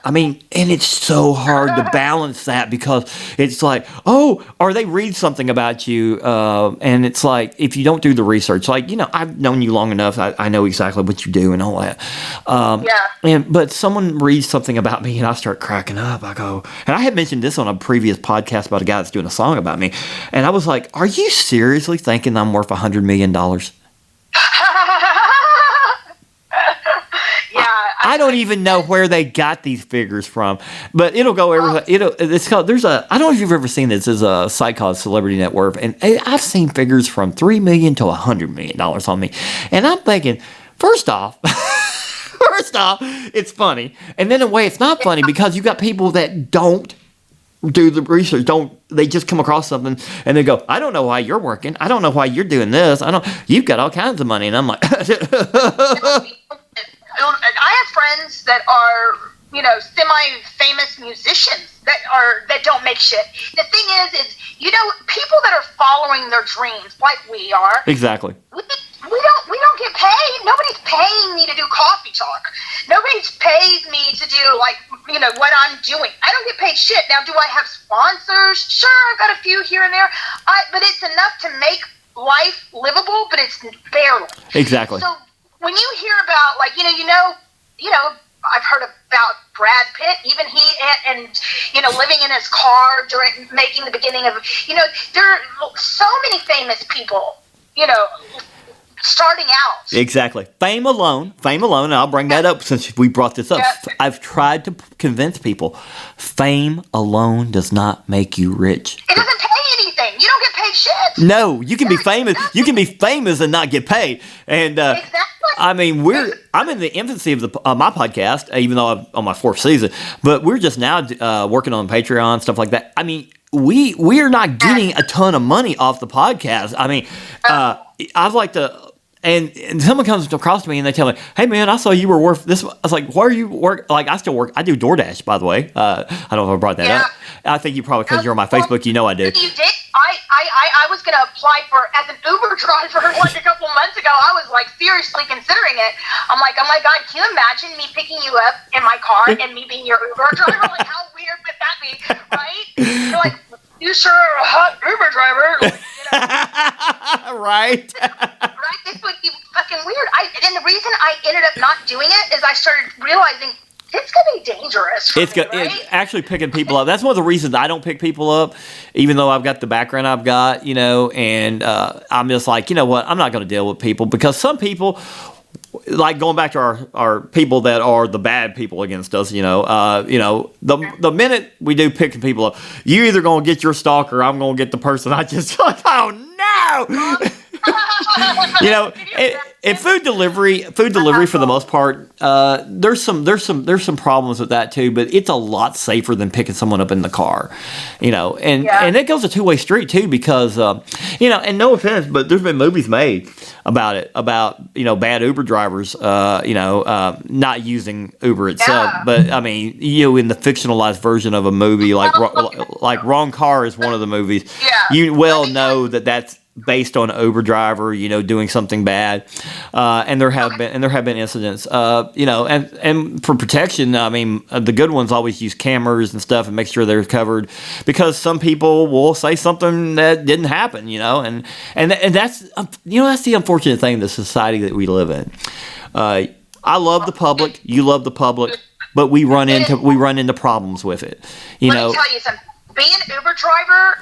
And it's so hard to balance that, because it's like, or they read something about you, and it's like, if you don't do the research, like, I've known you long enough, I know exactly what you do and all that. But someone reads something about me, and I start cracking up. I go, and I had mentioned this on a previous podcast about a guy that's doing a song about me, and I was like, are you seriously thinking I'm worth $100 million? I don't even know where they got these figures from, but it'll go it's called, I don't know if you've ever seen this. There's a site called Celebrity Net Worth, and I've seen figures from $3 million to $100 million on me. And I'm thinking, first off, it's funny. And then in a way, it's not funny because you got people that don't do the research. They just come across something and they go, I don't know why you're working. I don't know why you're doing this. You've got all kinds of money. And I'm like, I have friends that are, semi-famous musicians that don't make shit. The thing is, people that are following their dreams like we are. Exactly. We don't get paid. Nobody's paying me to do coffee talk. Nobody's pays me to do what I'm doing. I don't get paid shit. Now, do I have sponsors? Sure, I've got a few here and there. But it's enough to make life livable, but it's barely. Exactly. So when you hear about I've heard about Brad Pitt, even he and living in his car during making the beginning of there are so many famous people, starting out. Exactly. Fame alone, and I'll bring that up since we brought this up. Yeah. I've tried to convince people, fame alone does not make you rich. It doesn't pay anything. You don't get paid shit. No, you can be famous. Exactly. You can be famous and not get paid. And exactly. I mean, I'm in the infancy of my podcast, even though I'm on my 4th season. But we're just now working on Patreon, stuff like that. I mean, we are not getting a ton of money off the podcast. I mean, I'd like to. And someone comes across to me and they tell me, hey, man, I saw you were worth this. I was like, where are you work? Like, I still work. I do DoorDash, by the way. I don't know if I brought that up. I think you probably, because you're on my Facebook, I do. You did? I was going to apply as an Uber driver a couple months ago. I was seriously considering it. I'm like, oh my God, can you imagine me picking you up in my car and me being your Uber driver? How weird would that be, right? You're like, you sure are a hot Uber driver. Right. Right? This would be fucking weird. And the reason I ended up not doing it is I started realizing it's going to be dangerous for me, right? It's actually picking people up. That's one of the reasons I don't pick people up, even though I've got the background I've got, and I'm just like, you know what? I'm not going to deal with people because some people, like going back to our people that are the bad people against us, the minute we do picking people up, you either going to get your stalker or I'm going to get the person I just like, oh no! And food delivery for the most part, there's some problems with that too, but it's a lot safer than picking someone up in the car, and it goes a two-way street too because, and no offense, but there's been movies made about it, about bad Uber drivers, not using Uber itself, but I mean, in the fictionalized version of a movie like Wrong Car is one of the movies. You well know that's based on Uber driver, doing something bad, and there have been incidents, and for protection, I mean, the good ones always use cameras and stuff and make sure they're covered because some people will say something that didn't happen, and that's that's the unfortunate thing in the society that we live in. I love the public, you love the public, but we run into problems with it. Let me tell you something. Being an Uber driver,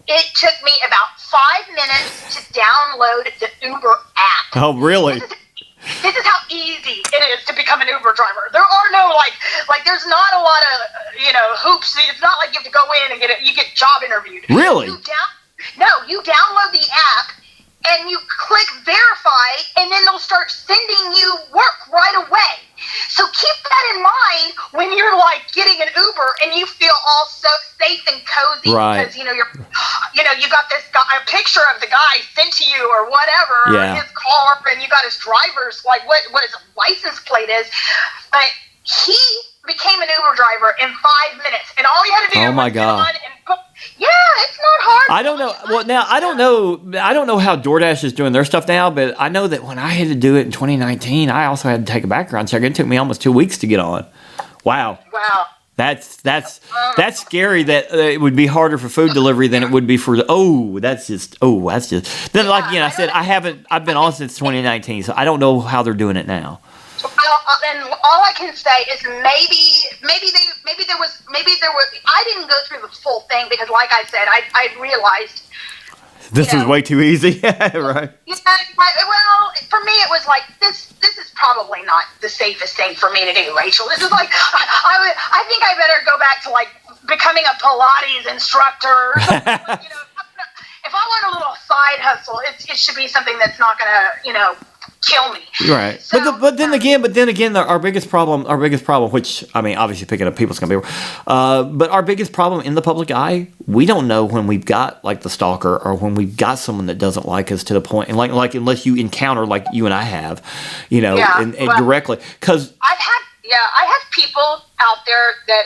it took me about 5 minutes to download the Uber app. Oh, really? This is how easy it is to become an Uber driver. There are no there's not a lot of hoops. It's not like you have to go in and you get job interviewed. Really? You download the app and you click verify, and then they'll start sending you work right away. So keep that in mind when you're getting an Uber and you feel all so safe and cozy because you got this guy, a picture of the guy sent to you or whatever, or his car, and you got his driver's what his license plate is. But he became an Uber driver in 5 minutes, and all he had to do was get on and book. Yeah, it's not hard. I don't know. Well, now I don't know how DoorDash is doing their stuff now, but I know that when I had to do it in 2019, I also had to take a background check. It took me almost 2 weeks to get on. Wow. That's scary. That it would be harder for food delivery than it would be for. That's just. Then, I said, I've been on since 2019, so I don't know how they're doing it now. And all I can say is maybe there was I didn't go through the full thing because, like I said, I realized This is way too easy. Right. Well, for me, it was like this is probably not the safest thing for me to do, Rachel. This is like I think I better go back to like becoming a Pilates instructor. If I want a little side hustle, it should be something that's not gonna, kill me. Right. So, but then again, our biggest problem, which I mean, obviously picking up people's gonna be, but our biggest problem in the public eye, we don't know when we've got like the stalker or when we've got someone that doesn't like us to the point, and like unless you encounter like you and I have, and directly, because I have people out there that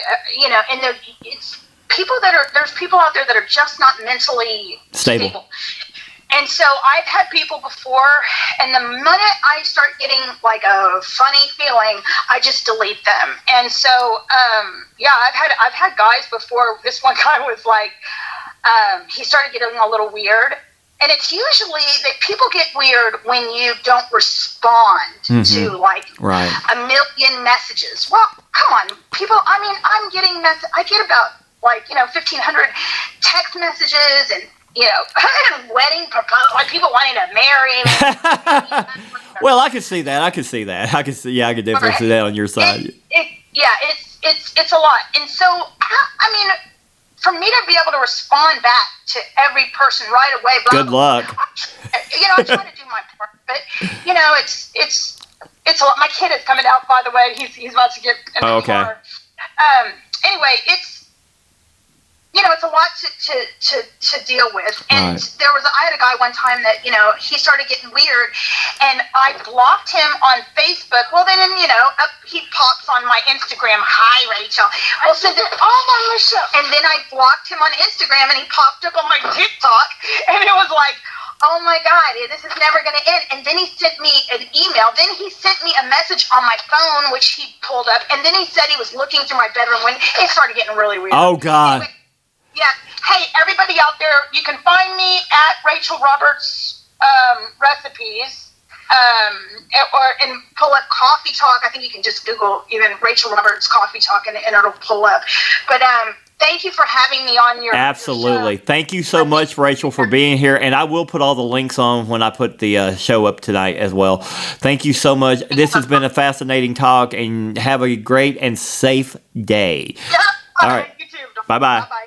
and it's people there's people out there that are just not mentally stable. And so I've had people before, and the minute I start getting like a funny feeling, I just delete them. And so, I've had guys before. This one guy was like, he started getting a little weird, and it's usually that people get weird when you don't respond to like a million messages. Well, come on, people. I mean, I get about like 1,500 text messages and. Wedding proposal, like people wanting to marry me. Well, I can see that. I can definitely see that on your side. It's a lot. And so, I mean, for me to be able to respond back to every person right away. Good luck. I try to do my part, but it's a lot. My kid is coming out, by the way. He's about to get in the car. Anyway, it's a lot to deal with. And I had a guy one time that, he started getting weird, and I blocked him on Facebook. Well, then, he pops on my Instagram. Hi, Rachel. Well, and then I blocked him on Instagram, and he popped up on my TikTok, and it was like, oh my God, this is never going to end. And then he sent me an email. Then he sent me a message on my phone, which he pulled up. And then he said he was looking through my bedroom when it started getting really weird. Oh, God. Anyway, hey, everybody out there, you can find me at Rachel Roberts Recipes, and pull up Coffee Talk. I think you can just Google even Rachel Roberts Coffee Talk, and it'll pull up. But thank you for having me on your Absolutely. Your show. Thank you so much, Rachel, for being here. And I will put all the links on when I put the show up tonight as well. Thank you so much. This has been a fascinating talk, and have a great and safe day. Yeah. All right. You too. Bye-bye. Bye-bye.